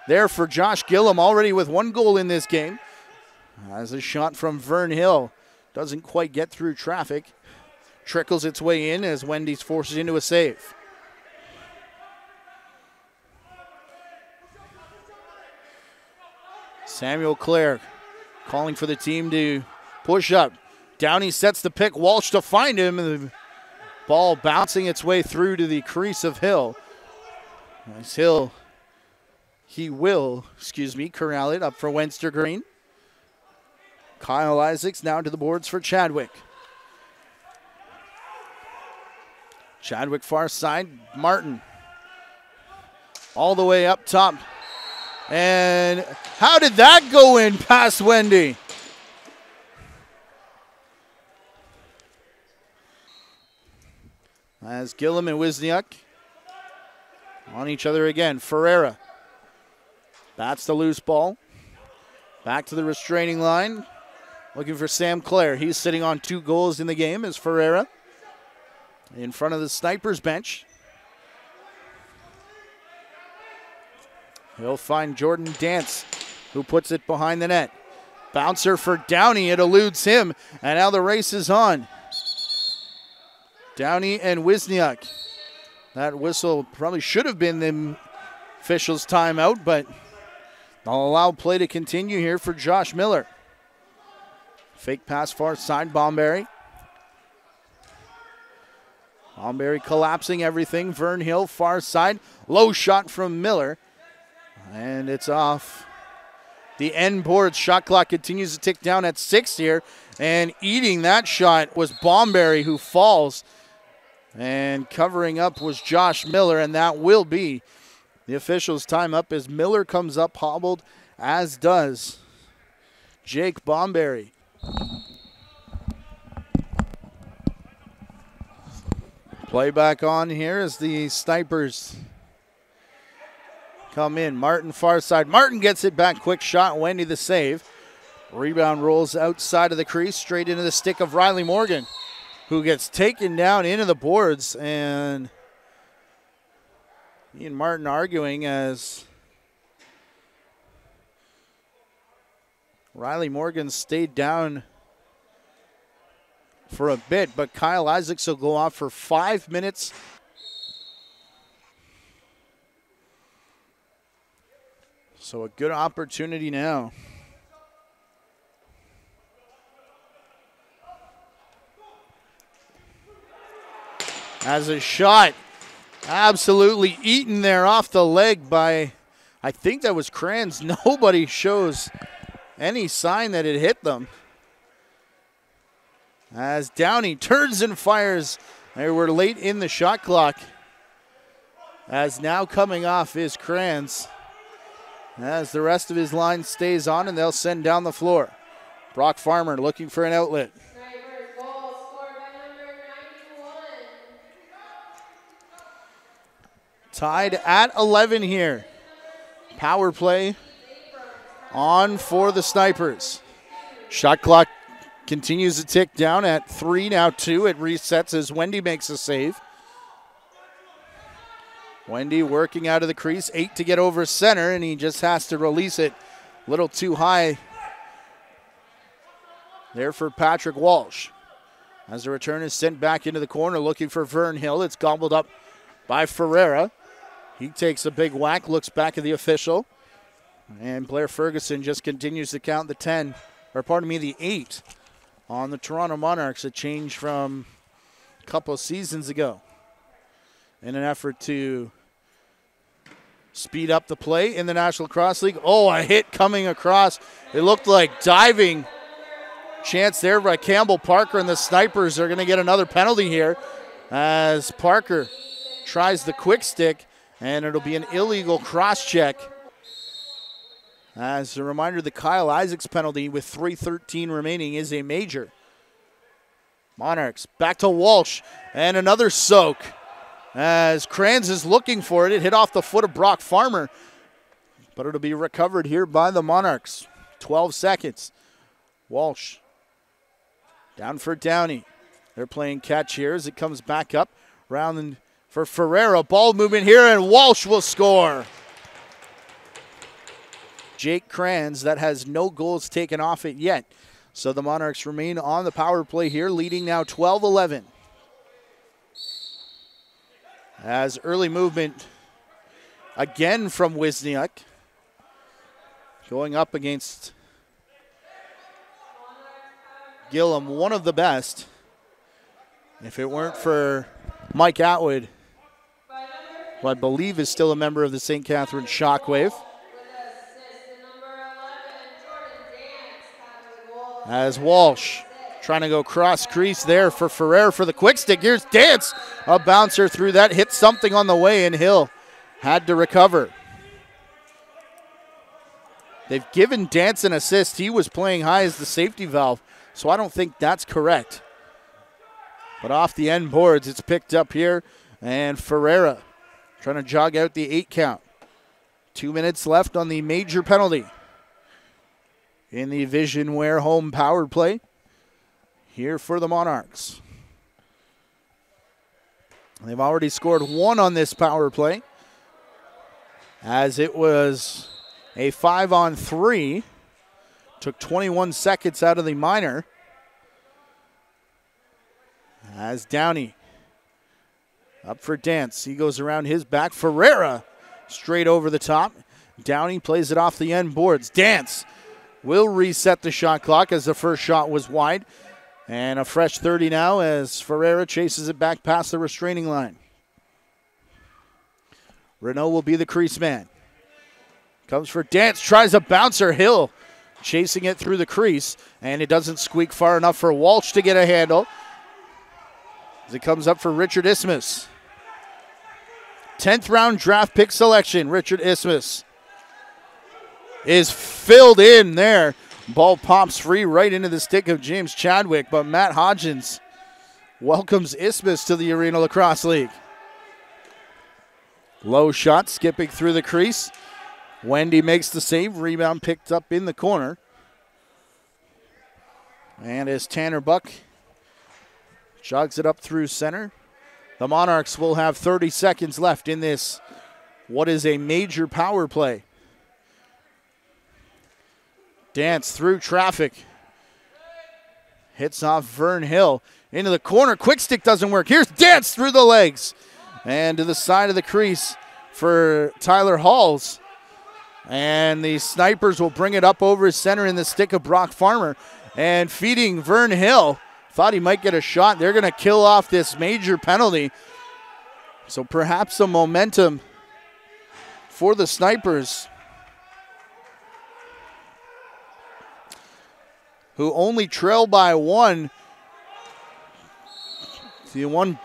there for Josh Gillum, already with 1 goal in this game. As a shot from Vern Hill doesn't quite get through traffic. Trickles its way in as Wendy's forces into a save. Samuel Clare calling for the team to push up. Downey sets the pick. Walsh to find him. And the ball bouncing its way through to the crease of Hill. Nice Hill. He will, corral it up for Wenster Green. Kyle Isaacs now to the boards for Chadwick. Chadwick far side. Martin all the way up top. And how did that go in past Wendy? As Gillum and Wisniuk on each other again. Ferreira bats the loose ball. Back to the restraining line. Looking for Sam Clare. He's sitting on 2 goals in the game as Ferreira in front of the Snipers bench. He'll find Jordan Dance, who puts it behind the net. Bouncer for Downey. It eludes him, and now the race is on. Downey and Wisniak. That whistle probably should have been the officials' timeout, but they'll allow play to continue here for Josh Miller. Fake pass far side, Bomberry. Bomberry collapsing everything. Vern Hill, far side. Low shot from Miller. And it's off the end boards. Shot clock continues to tick down at 6 here. And eating that shot was Bomberry, who falls. And covering up was Josh Miller, and that will be the officials' time up as Miller comes up hobbled, as does Jake Bomberry. Play back on here as the Snipers come in. Martin far side. Martin gets it back. Quick shot. Wendy the save. Rebound rolls outside of the crease straight into the stick of Riley Morgan, who gets taken down into the boards. And Ian Martin arguing as Riley Morgan stayed down for a bit, but Kyle Isaacs will go off for 5 minutes. So a good opportunity now. As a shot absolutely eaten there off the leg by, I think that was Kranz. Nobody shows any sign that it hit them. As Downey turns and fires. We're late in the shot clock. As now coming off is Kranz. As the rest of his line stays on, and they'll send down the floor. Brock Farmer looking for an outlet. Tied at 11 here. Power play on for the Snipers. Shot clock continues to tick down at 3, now 2. It resets as Wendy makes a save. Wendy working out of the crease, 8 to get over center, and he just has to release it a little too high there for Patrick Walsh. As the return is sent back into the corner, looking for Vern Hill. It's gobbled up by Ferreira. He takes a big whack, looks back at the official, and Blair Ferguson just continues to count the 10, or pardon me, the 8 on the Toronto Monarchs, a change from a couple of seasons ago in an effort to speed up the play in the National Lacrosse League. Oh, a hit coming across. It looked like diving chance there by Campbell Parker, and the Snipers are going to get another penalty here as Parker tries the quick stick, and it'll be an illegal cross check. As a reminder, the Kyle Isaacs penalty with 3:13 remaining is a major. Monarchs back to Walsh, and another soak as Kranz is looking for it. It hit off the foot of Brock Farmer, but it'll be recovered here by the Monarchs. 12 seconds. Walsh down for Downey. They're playing catch here as it comes back up. Round for Ferreira. Ball movement here, and Walsh will score. Jake Kranz, that has no goals taken off it yet. So the Monarchs remain on the power play here, leading now 12-11. As early movement again from Wisniak, going up against Gillum, one of the best. If it weren't for Mike Atwood, who I believe is still a member of the St. Catharines Shockwave. As Walsh trying to go cross crease there for Ferrer for the quick stick. Here's Dance. A bouncer through that. Hit something on the way, and Hill had to recover. They've given Dance an assist. He was playing high as the safety valve, so I don't think that's correct. But off the end boards, it's picked up here, and Ferreira trying to jog out the 8 count. 2 minutes left on the major penalty. in the Vision Wear home power play here for the Monarchs. They've already scored one on this power play, as it was a 5-on-3. Took 21 seconds out of the minor. As Downey up for Dance. He goes around his back. Ferreira straight over the top. Downey plays it off the end boards. Dance will reset the shot clock as the first shot was wide. And a fresh 30 now as Ferreira chases it back past the restraining line. Renault will be the crease man. Comes for Dance, tries a bouncer. Hill chasing it through the crease, and it doesn't squeak far enough for Walsh to get a handle. As it comes up for Richard Isthmus. 10th round draft pick selection, Richard Isthmus is filled in there. Ball pops free right into the stick of James Chadwick, but Matt Hodgins welcomes Isthmus to the Arena Lacrosse League. Low shot, skipping through the crease. Wendy makes the save, rebound picked up in the corner. And as Tanner Buck jogs it up through center, the Monarchs will have 30 seconds left in this, what is a major power play. Dance through traffic. Hits off Vern Hill into the corner. Quick stick doesn't work. Here's Dance through the legs. And to the side of the crease for Tyler Halls. And the Snipers will bring it up over his center in the stick of Brock Farmer. And feeding Vern Hill. Thought he might get a shot. They're going to kill off this major penalty. So perhaps some momentum for the Snipers, who only trail by one. See, one.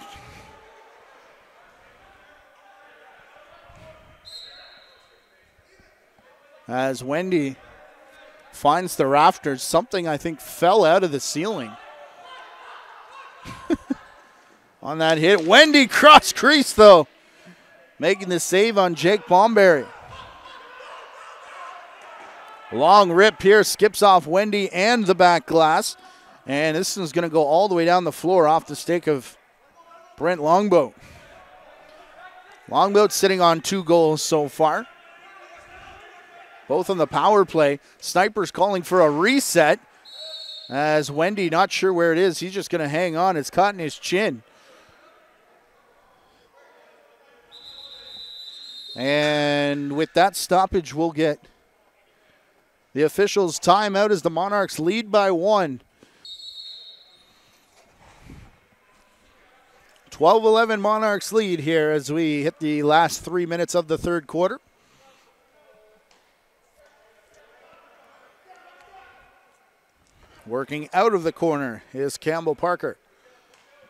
As Wendy finds the rafters, something I think fell out of the ceiling on that hit. Wendy cross crease though, making the save on Jake Bomberry. Long rip here, skips off Wendy and the back glass. And this is going to go all the way down the floor off the stick of Brent Longboat. Longboat sitting on 2 goals so far, both on the power play. Snipers calling for a reset as Wendy, not sure where it is. He's just going to hang on. It's caught in his chin. And with that stoppage, we'll get the officials' timeout as the Monarchs lead by 1. 12-11 Monarchs lead here as we hit the last 3 minutes of the third quarter. Working out of the corner is Campbell Parker.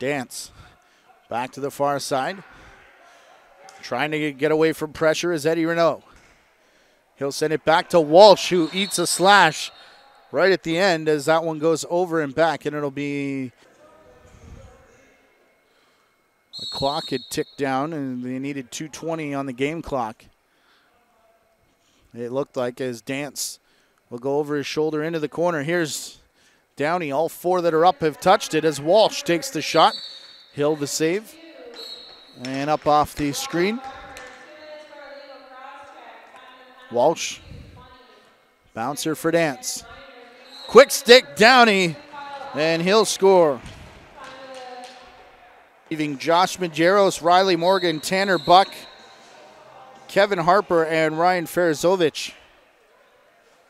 Dance back to the far side. Trying to get away from pressure is Eddie Renault. He'll send it back to Walsh, who eats a slash right at the end as that one goes over and back, and it'll be the clock had ticked down, and they needed 2:20 on the game clock. It looked like as Dance will go over his shoulder into the corner. Here's Downey. All 4 that are up have touched it as Walsh takes the shot. Hill the save. And up off the screen. Walsh. Bouncer for Dance. Quick stick, Downey. And he'll score. Leaving Josh Majeros, Riley Morgan, Tanner Buck, Kevin Harper, and Ryan Ferzovich.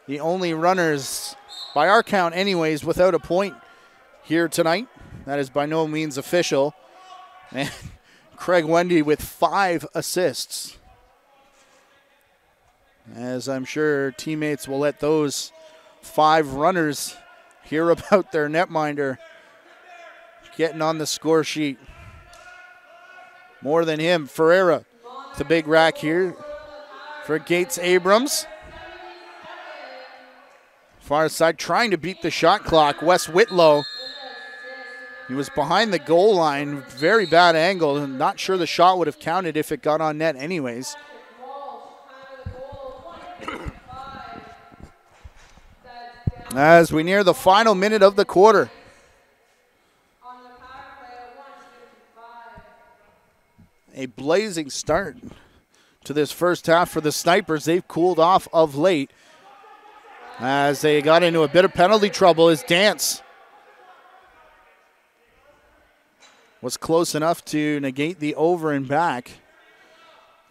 The only runners, by our count anyways, without a point here tonight. That is by no means official. And Craig Wendy with 5 assists. As I'm sure teammates will let those 5 runners hear about their netminder getting on the score sheet. More than him, Ferreira, the big rack here for Gates Abrams. Far side trying to beat the shot clock. Wes Whitlow, he was behind the goal line, very bad angle, and not sure the shot would have counted if it got on net anyways. as we near the final minute of the quarter. A blazing start to this first half for the Snipers. They've cooled off of late as they got into a bit of penalty trouble. As Dance was close enough to negate the over and back.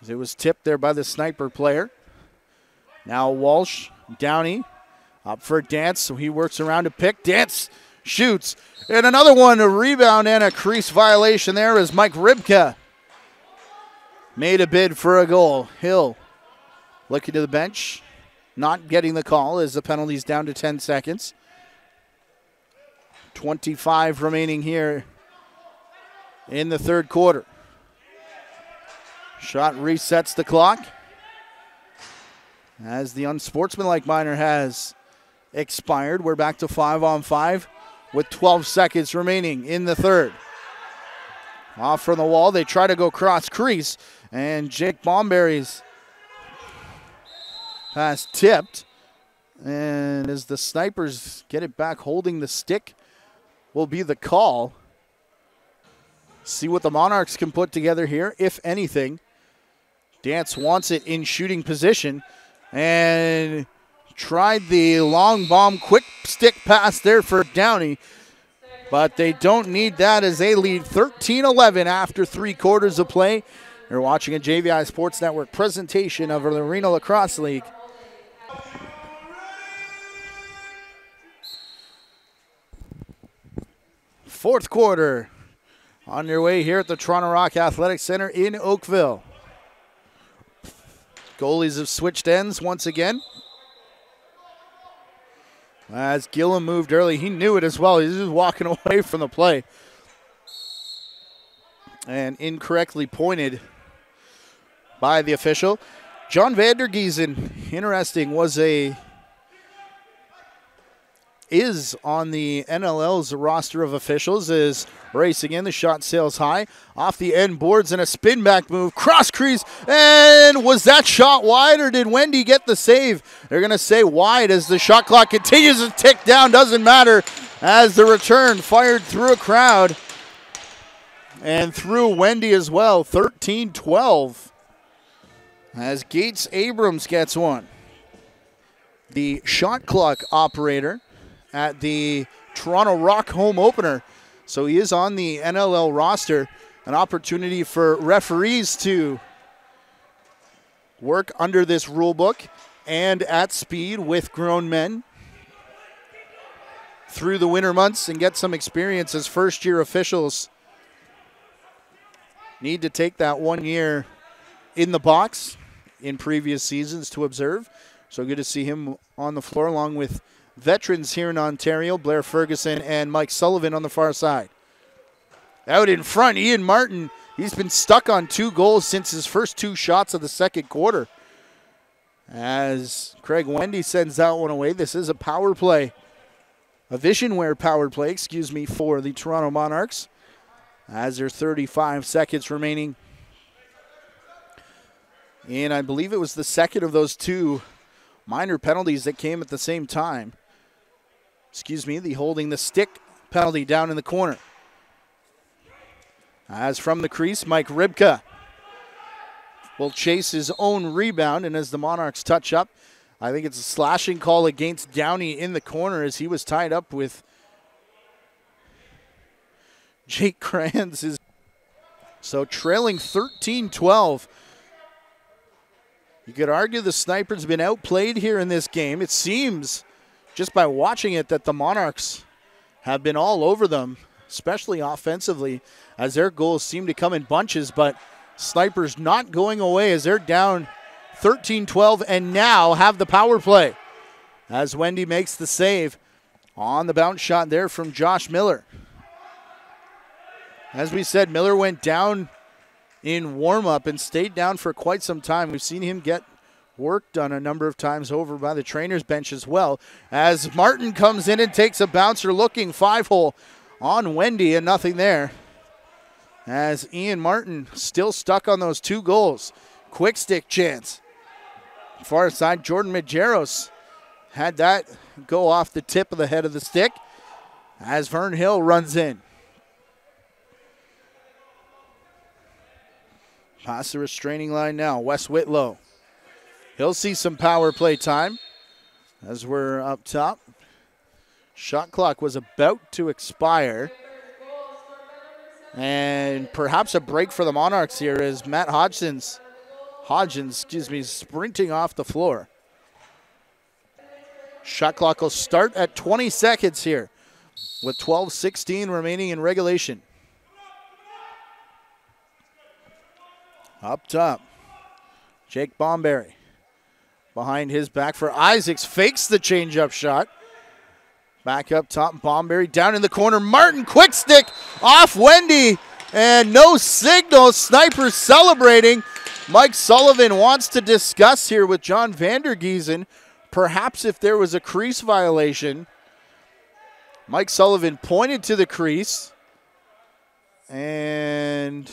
It was tipped there by the Sniper player. Now Walsh, Downey, up for Dance, so he works around to pick. Dance shoots, and another one, a rebound and a crease violation there as Mike Ribka made a bid for a goal. Hill looking to the bench, not getting the call as the penalty's down to 10 seconds. 25 remaining here in the third quarter. Shot resets the clock as the unsportsmanlike minor has expired. We're back to 5-on-5 with 12 seconds remaining in the third. Off from the wall, they try to go cross crease, and Jake Bomberry's pass tipped. And as the Snipers get it back, holding the stick will be the call. See what the Monarchs can put together here, if anything. Dance wants it in shooting position and tried the long bomb quick stick pass there for Downey, but they don't need that as they lead 13-11 after 3 quarters of play. You're watching a JVI Sports Network presentation of the Arena Lacrosse League. Fourth quarter underway here at the Toronto Rock Athletic Center in Oakville. Goalies have switched ends once again. As Gillum moved early, he knew it as well. He's just walking away from the play. And incorrectly pointed by the official. John Vandergiesen, interesting, is on the NLL's roster of officials, is racing in. The shot sails high off the end boards and a spin back move, cross crease, and was that shot wide or did Wendy get the save? They're going to say wide as the shot clock continues to tick down. Doesn't matter as the return fired through a crowd and through Wendy as well. 13-12 as Gates Abrams gets one. The shot clock operator at the Toronto Rock home opener. So he is on the NLL roster. An opportunity for referees to work under this rule book and at speed with grown men through the winter months and get some experience as first-year officials need to take that 1 year in the box in previous seasons to observe. So good to see him on the floor along with veterans here in Ontario, Blair Ferguson and Mike Sullivan on the far side. Out in front, Ian Martin. He's been stuck on 2 goals since his first 2 shots of the second quarter. As Craig Wendy sends that one away. This is a power play, a Visionware power play, for the Toronto Monarchs. As there's 35 seconds remaining. And I believe it was the second of those 2 minor penalties that came at the same time. The holding the stick penalty down in the corner. As from the crease, Mike Ribka will chase his own rebound, and as the Monarchs touch up, I think it's a slashing call against Downey in the corner as he was tied up with Jake Kranz. So trailing 13-12. You could argue the Snipers have been outplayed here in this game. It seems, just by watching it, that the Monarchs have been all over them, especially offensively, as their goals seem to come in bunches, but Snipers not going away as they're down 13-12 and now have the power play as Wendy makes the save on the bounce shot there from Josh Miller. As we said, Miller went down in warm-up and stayed down for quite some time. We've seen him get work done a number of times over by the trainer's bench as well. As Martin comes in and takes a bouncer-looking 5-hole on Wendy and nothing there. As Ian Martin still stuck on those 2 goals. Quick stick chance. Far side, Jordan Majeros had that go off the tip of the head of the stick as Vern Hill runs in. Past the restraining line now, Wes Whitlow. He'll see some power play time as we're up top. Shot clock was about to expire. And perhaps a break for the Monarchs here as Matt Hodgins, sprinting off the floor. Shot clock will start at 20 seconds here with 12:16 remaining in regulation. Up top, Jake Bomberry. Behind his back for Isaacs, fakes the changeup shot. Back up top, Bomberry down in the corner. Martin, quick stick off Wendy, and no signal. Sniper celebrating. Mike Sullivan wants to discuss here with John Vandergiesen, perhaps if there was a crease violation. Mike Sullivan pointed to the crease, and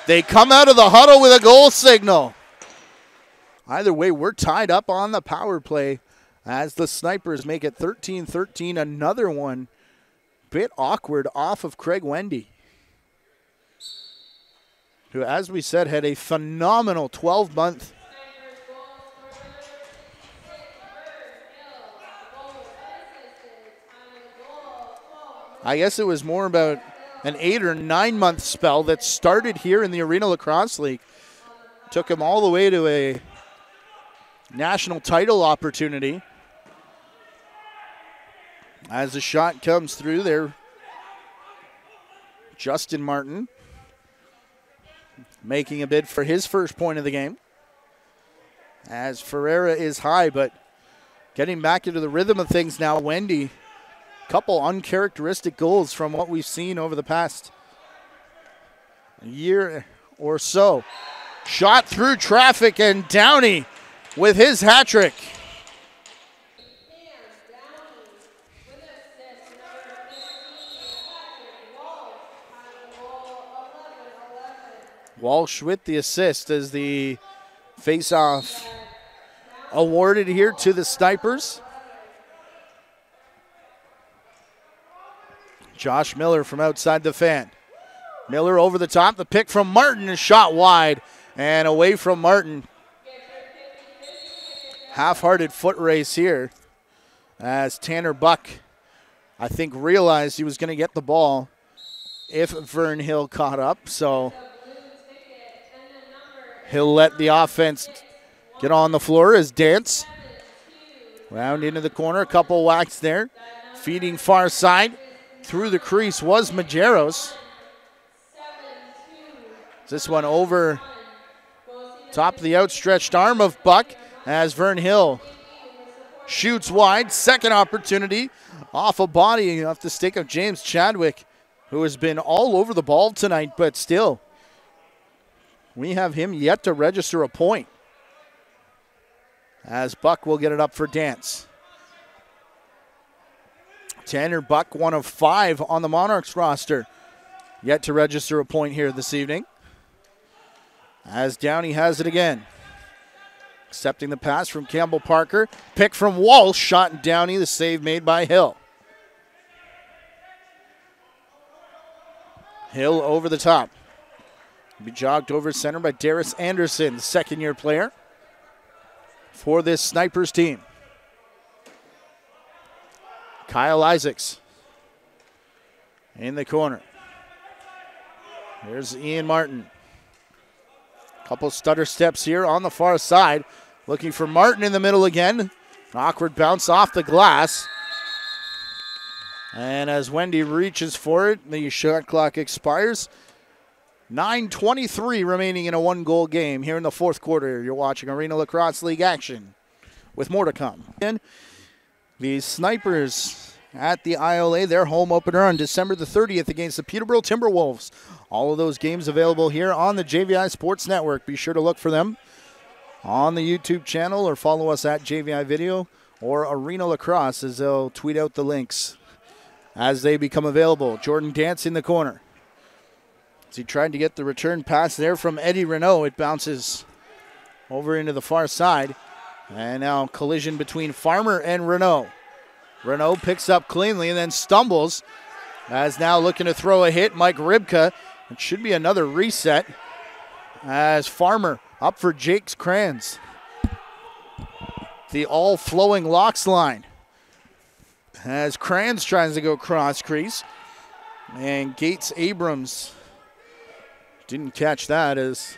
they come out of the huddle with a goal signal. Either way, we're tied up on the power play as the Snipers make it 13-13. Another one bit awkward off of Craig Wendy, who, as we said, had a phenomenal 12-month. I guess it was more about an 8 or 9 month spell that started here in the Arena Lacrosse League. Took him all the way to a national title opportunity. As the shot comes through there, Justin Martin making a bid for his first point of the game. As Ferreira is high, but getting back into the rhythm of things now, Wendy. Couple uncharacteristic goals from what we've seen over the past year or so. Shot through traffic, and Downey with his hat trick. Walsh with the assist as the face-off awarded here to the Snipers. Josh Miller from outside the fan. Miller over the top. The pick from Martin is shot wide and away from Martin. Half-hearted foot race here as Tanner Buck, I think, realized he was going to get the ball if Vern Hill caught up. So he'll let the offense get on the floor as Dance. Round into the corner. A couple whacks there. Feeding far side. Through the crease was Majeros. This one over top of the outstretched arm of Buck as Vern Hill shoots wide. Second opportunity off a body off the stick of James Chadwick, who has been all over the ball tonight, but still, we have him yet to register a point. As Buck will get it up for Dance. Tanner Buck, one of 5 on the Monarchs roster, yet to register a point here this evening. As Downey has it again. Accepting the pass from Campbell Parker. Pick from Walsh, shot in Downey, the save made by Hill. Hill over the top. Be jogged over center by Darius Anderson, the second-year player for this Snipers team. Kyle Isaacs in the corner. There's Ian Martin. Couple stutter steps here on the far side. Looking for Martin in the middle again. An awkward bounce off the glass. And as Wendy reaches for it, the shot clock expires. 9:23 remaining in a 1-goal game here in the fourth quarter. You're watching Arena Lacrosse League action with more to come. And the Snipers at the ILA, their home opener on December the 30th against the Peterborough Timberwolves. All of those games available here on the JVI Sports Network. Be sure to look for them on the YouTube channel or follow us at JVI Video or Arena Lacrosse as they'll tweet out the links as they become available. Jordan Dance in the corner. As he tried to get the return pass there from Eddie Renault, it bounces over into the far side. And now collision between Farmer and Renault. Renault picks up cleanly and then stumbles. As now looking to throw a hit, Mike Ribka. It should be another reset as Farmer up for Jake's Kranz. The all-flowing locks line. As Kranz tries to go cross crease. And Gates Abrams didn't catch that as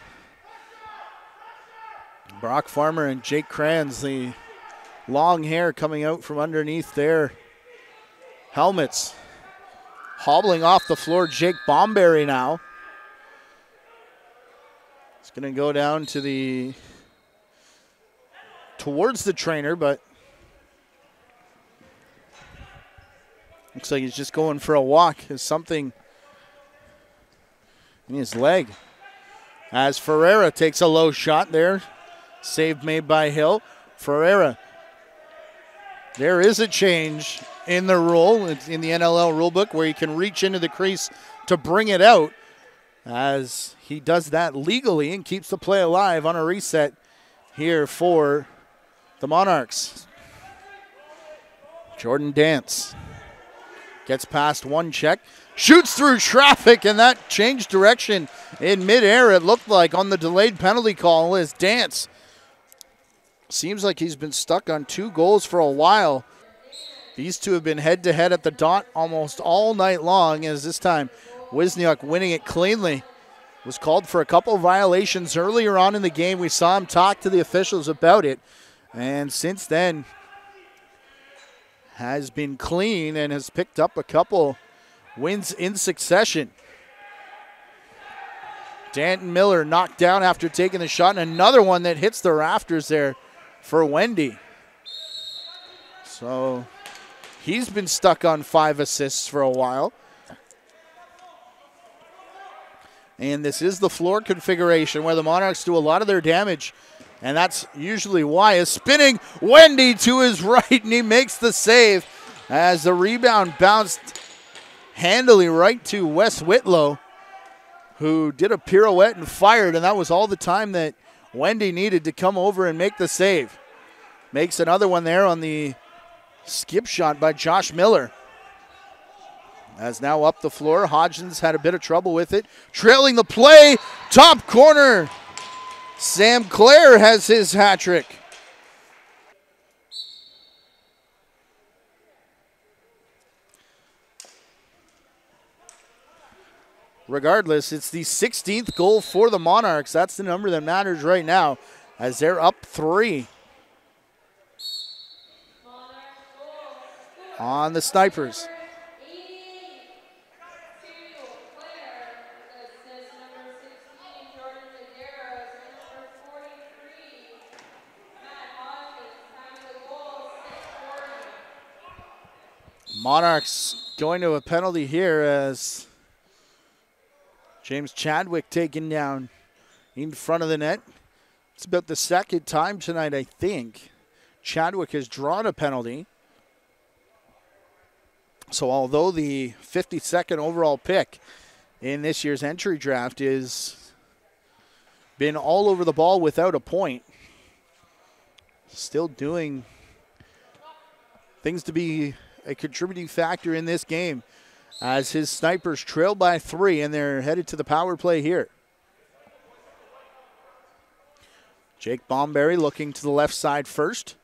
Brock Farmer and Jake Kranz, the long hair coming out from underneath their helmets. Hobbling off the floor, Jake Bomberry now. It's going to go down to towards the trainer, but looks like he's just going for a walk. There's something in his leg. As Ferreira takes a low shot there. Save made by Hill. Ferreira. There is a change in the rule. It's in the NLL rulebook where you can reach into the crease to bring it out. As he does that legally and keeps the play alive on a reset here for the Monarchs. Jordan Dance gets past one check, shoots through traffic, and that changed direction in midair, it looked like, on the delayed penalty call as Dance seems like he's been stuck on 2 goals for a while. These two have been head-to-head at the dot almost all night long, as this time Wisniuk winning it cleanly. Was called for a couple violations earlier on in the game. We saw him talk to the officials about it, and since then has been clean and has picked up a couple wins in succession. Danton Miller knocked down after taking the shot, and another one that hits the rafters there for Wendy. So he's been stuck on 5 assists for a while. And this is the floor configuration where the Monarchs do a lot of their damage, and that's usually why. A spinning Wendy to his right, and he makes the save as the rebound bounced handily right to Wes Whitlow, who did a pirouette and fired, and that was all the time that Wendy needed to come over and make the save. Makes another one there on the skip shot by Josh Miller. As now up the floor, Hodgins had a bit of trouble with it. Trailing the play, top corner. Sam Clare has his hat trick. Regardless, it's the 16th goal for the Monarchs. That's the number that matters right now as they're up 3 on the Snipers. Monarchs going to a penalty here as James Chadwick taken down in front of the net. It's about the second time tonight, I think, Chadwick has drawn a penalty. So although the 52nd overall pick in this year's entry draft is been all over the ball without a point, still doing things to be a contributing factor in this game as his Snipers trail by 3 and they're headed to the power play here. Jake Bomberry looking to the left side first.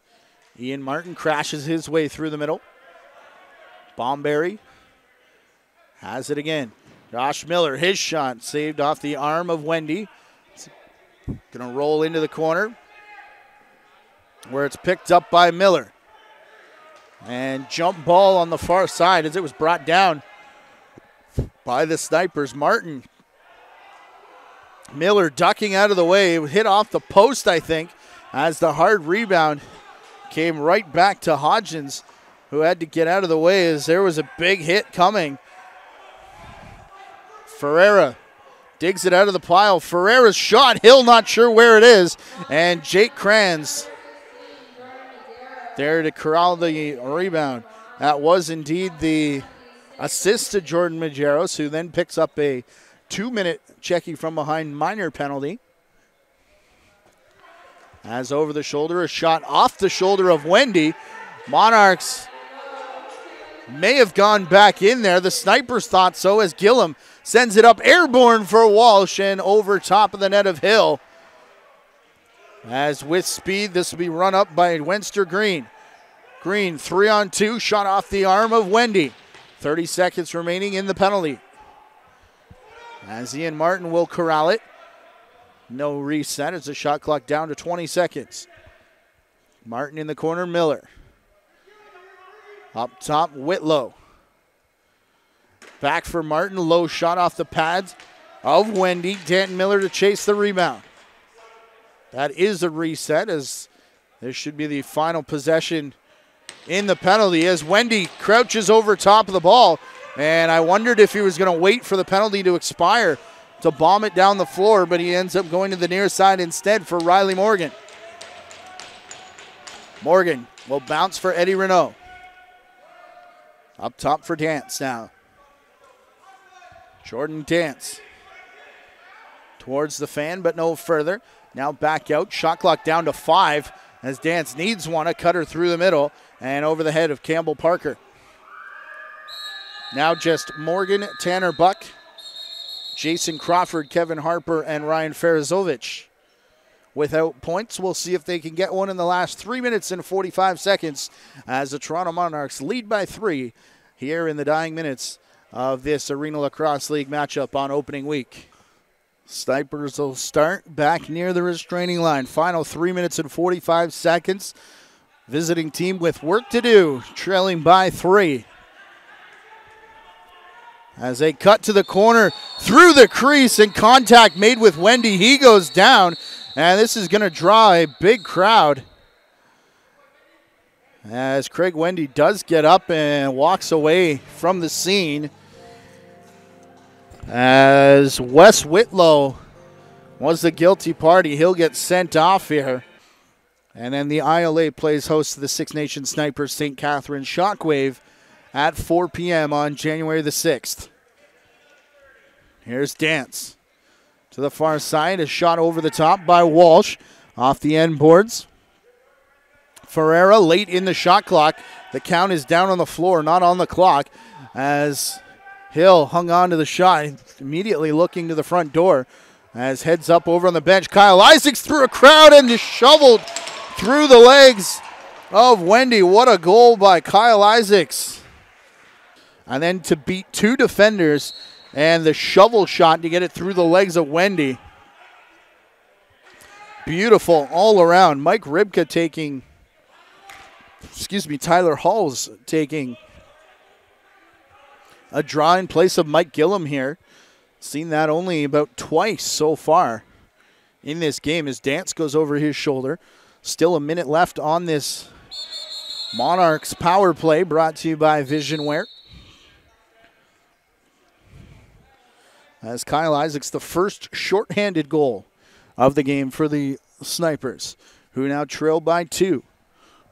Ian Martin crashes his way through the middle. Bomberry has it again. Josh Miller, his shot saved off the arm of Wendy. Gonna roll into the corner where it's picked up by Miller. And jump ball on the far side as it was brought down by the Snipers. Martin. Miller ducking out of the way. It hit off the post, I think, as the hard rebound came right back to Hodgins, who had to get out of the way as there was a big hit coming. Ferreira digs it out of the pile. Ferreira's shot, Hill not sure where it is, and Jake Kranz there to corral the rebound. That was indeed the assist to Jordan Majeros, who then picks up a 2-minute checking from behind minor penalty. As over the shoulder, a shot off the shoulder of Wendy. Monarchs may have gone back in there. The Snipers thought so as Gillum sends it up airborne for Walsh and over top of the net of Hill. As with speed, this will be run up by Wenster Green. Green, 3-on-2, shot off the arm of Wendy. 30 seconds remaining in the penalty. As Ian Martin will corral it. No reset as the shot clock down to 20 seconds. Martin in the corner, Miller. Up top, Whitlow. Back for Martin, low shot off the pads of Wendy. Danton Miller to chase the rebound. That is a reset as this should be the final possession in the penalty as Wendy crouches over top of the ball. And I wondered if he was going to wait for the penalty to expire to bomb it down the floor, but he ends up going to the near side instead for Riley Morgan. Morgan will bounce for Eddie Renault. Up top for Dance now. Jordan Dance towards the fan, but no further. Now back out, shot clock down to 5 as Dance needs one, a cutter through the middle and over the head of Campbell Parker. Now just Morgan, Tanner Buck, Jason Crawford, Kevin Harper, and Ryan Ferazovich. Without points, we'll see if they can get one in the last 3 minutes and 45 seconds as the Toronto Monarchs lead by 3 here in the dying minutes of this Arena Lacrosse League matchup on opening week. Snipers will start back near the restraining line. Final 3 minutes and 45 seconds. Visiting team with work to do, trailing by 3. As they cut to the corner, through the crease and contact made with Wendy. He goes down, and this is going to draw a big crowd. As Craig Wendy does get up and walks away from the scene. As Wes Whitlow was the guilty party, he'll get sent off here. And then the ILA plays host to the Six Nations Snipers St. Catharines Shockwave at 4 p.m. on January the 6th. Here's Dance. To the far side, a shot over the top by Walsh off the end boards. Ferreira late in the shot clock. The count is down on the floor, not on the clock, as Hill hung on to the shot, immediately looking to the front door. As heads up over on the bench, Kyle Isaacs through a crowd and just shoveled through the legs of Wendy. What a goal by Kyle Isaacs. And then to beat 2 defenders and the shovel shot to get it through the legs of Wendy. Beautiful all around. Mike Ribka taking, Tyler Hall's taking a draw in place of Mike Gillum here. Seen that only about twice so far in this game as Dance goes over his shoulder. Still a minute left on this Monarchs power play brought to you by Visionware. As Kyle Isaacs, the first shorthanded goal of the game for the Snipers, who now trail by 2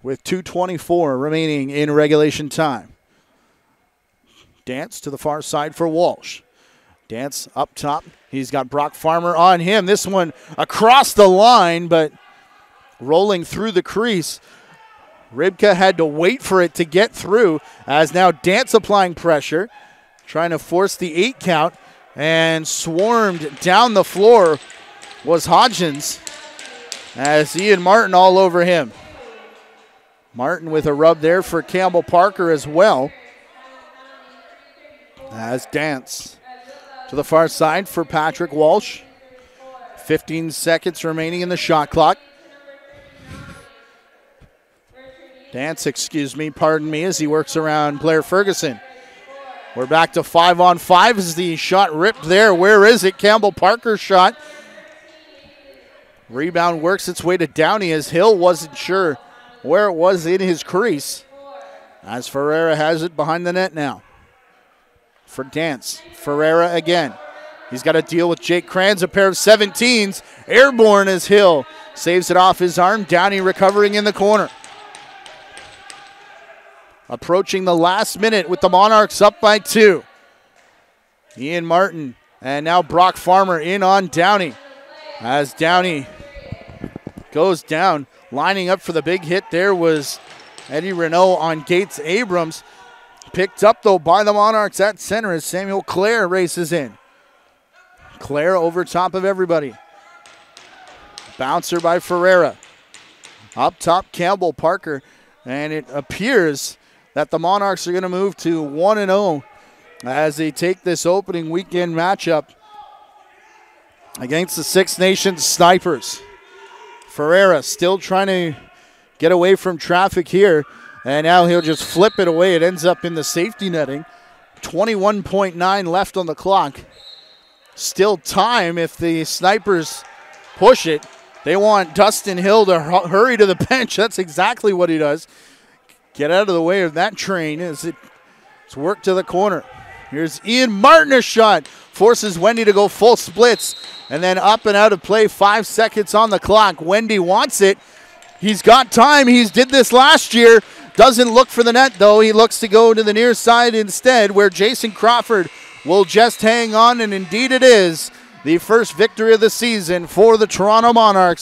with 2:24 remaining in regulation time. Dance to the far side for Walsh. Dance up top. He's got Brock Farmer on him. This one across the line, but rolling through the crease. Ribka had to wait for it to get through, as now Dance applying pressure, trying to force the 8 count, and swarmed down the floor was Hodgins, as Ian Martin all over him. Martin with a rub there for Campbell Parker as well. As Dance to the far side for Patrick Walsh. 15 seconds remaining in the shot clock. Dance, pardon me, as he works around Blair Ferguson. We're back to 5-on-5 as the shot ripped there. Where is it? Campbell Parker's shot. Rebound works its way to Downey as Hill wasn't sure where it was in his crease. As Ferreira has it behind the net now. For Dance, Ferreira again. He's got to deal with Jake Kranz, a pair of 17s. Airborne as Hill saves it off his arm. Downey recovering in the corner. Approaching the last minute with the Monarchs up by 2. Ian Martin and now Brock Farmer in on Downey. As Downey goes down. Lining up for the big hit there was Eddie Renault on Gates Abrams. Picked up, though, by the Monarchs at center as Samuel Clare races in. Clare over top of everybody. Bouncer by Ferreira. Up top, Campbell Parker. And it appears that the Monarchs are going to move to 1-0 as they take this opening weekend matchup against the Six Nations Snipers. Ferreira still trying to get away from traffic here, and now he'll just flip it away. It ends up in the safety netting. 21.9 left on the clock. Still time if the Snipers push it. They want Dustin Hill to hurry to the bench. That's exactly what he does. Get out of the way of that train as it's worked to the corner. Here's Ian Martin, a shot. Forces Wendy to go full splits. And then up and out of play, 5 seconds on the clock. Wendy wants it. He's got time. He's did this last year. Doesn't look for the net, though. He looks to go to the near side instead, where Jason Crawford will just hang on. And indeed it is the first victory of the season for the Toronto Monarchs.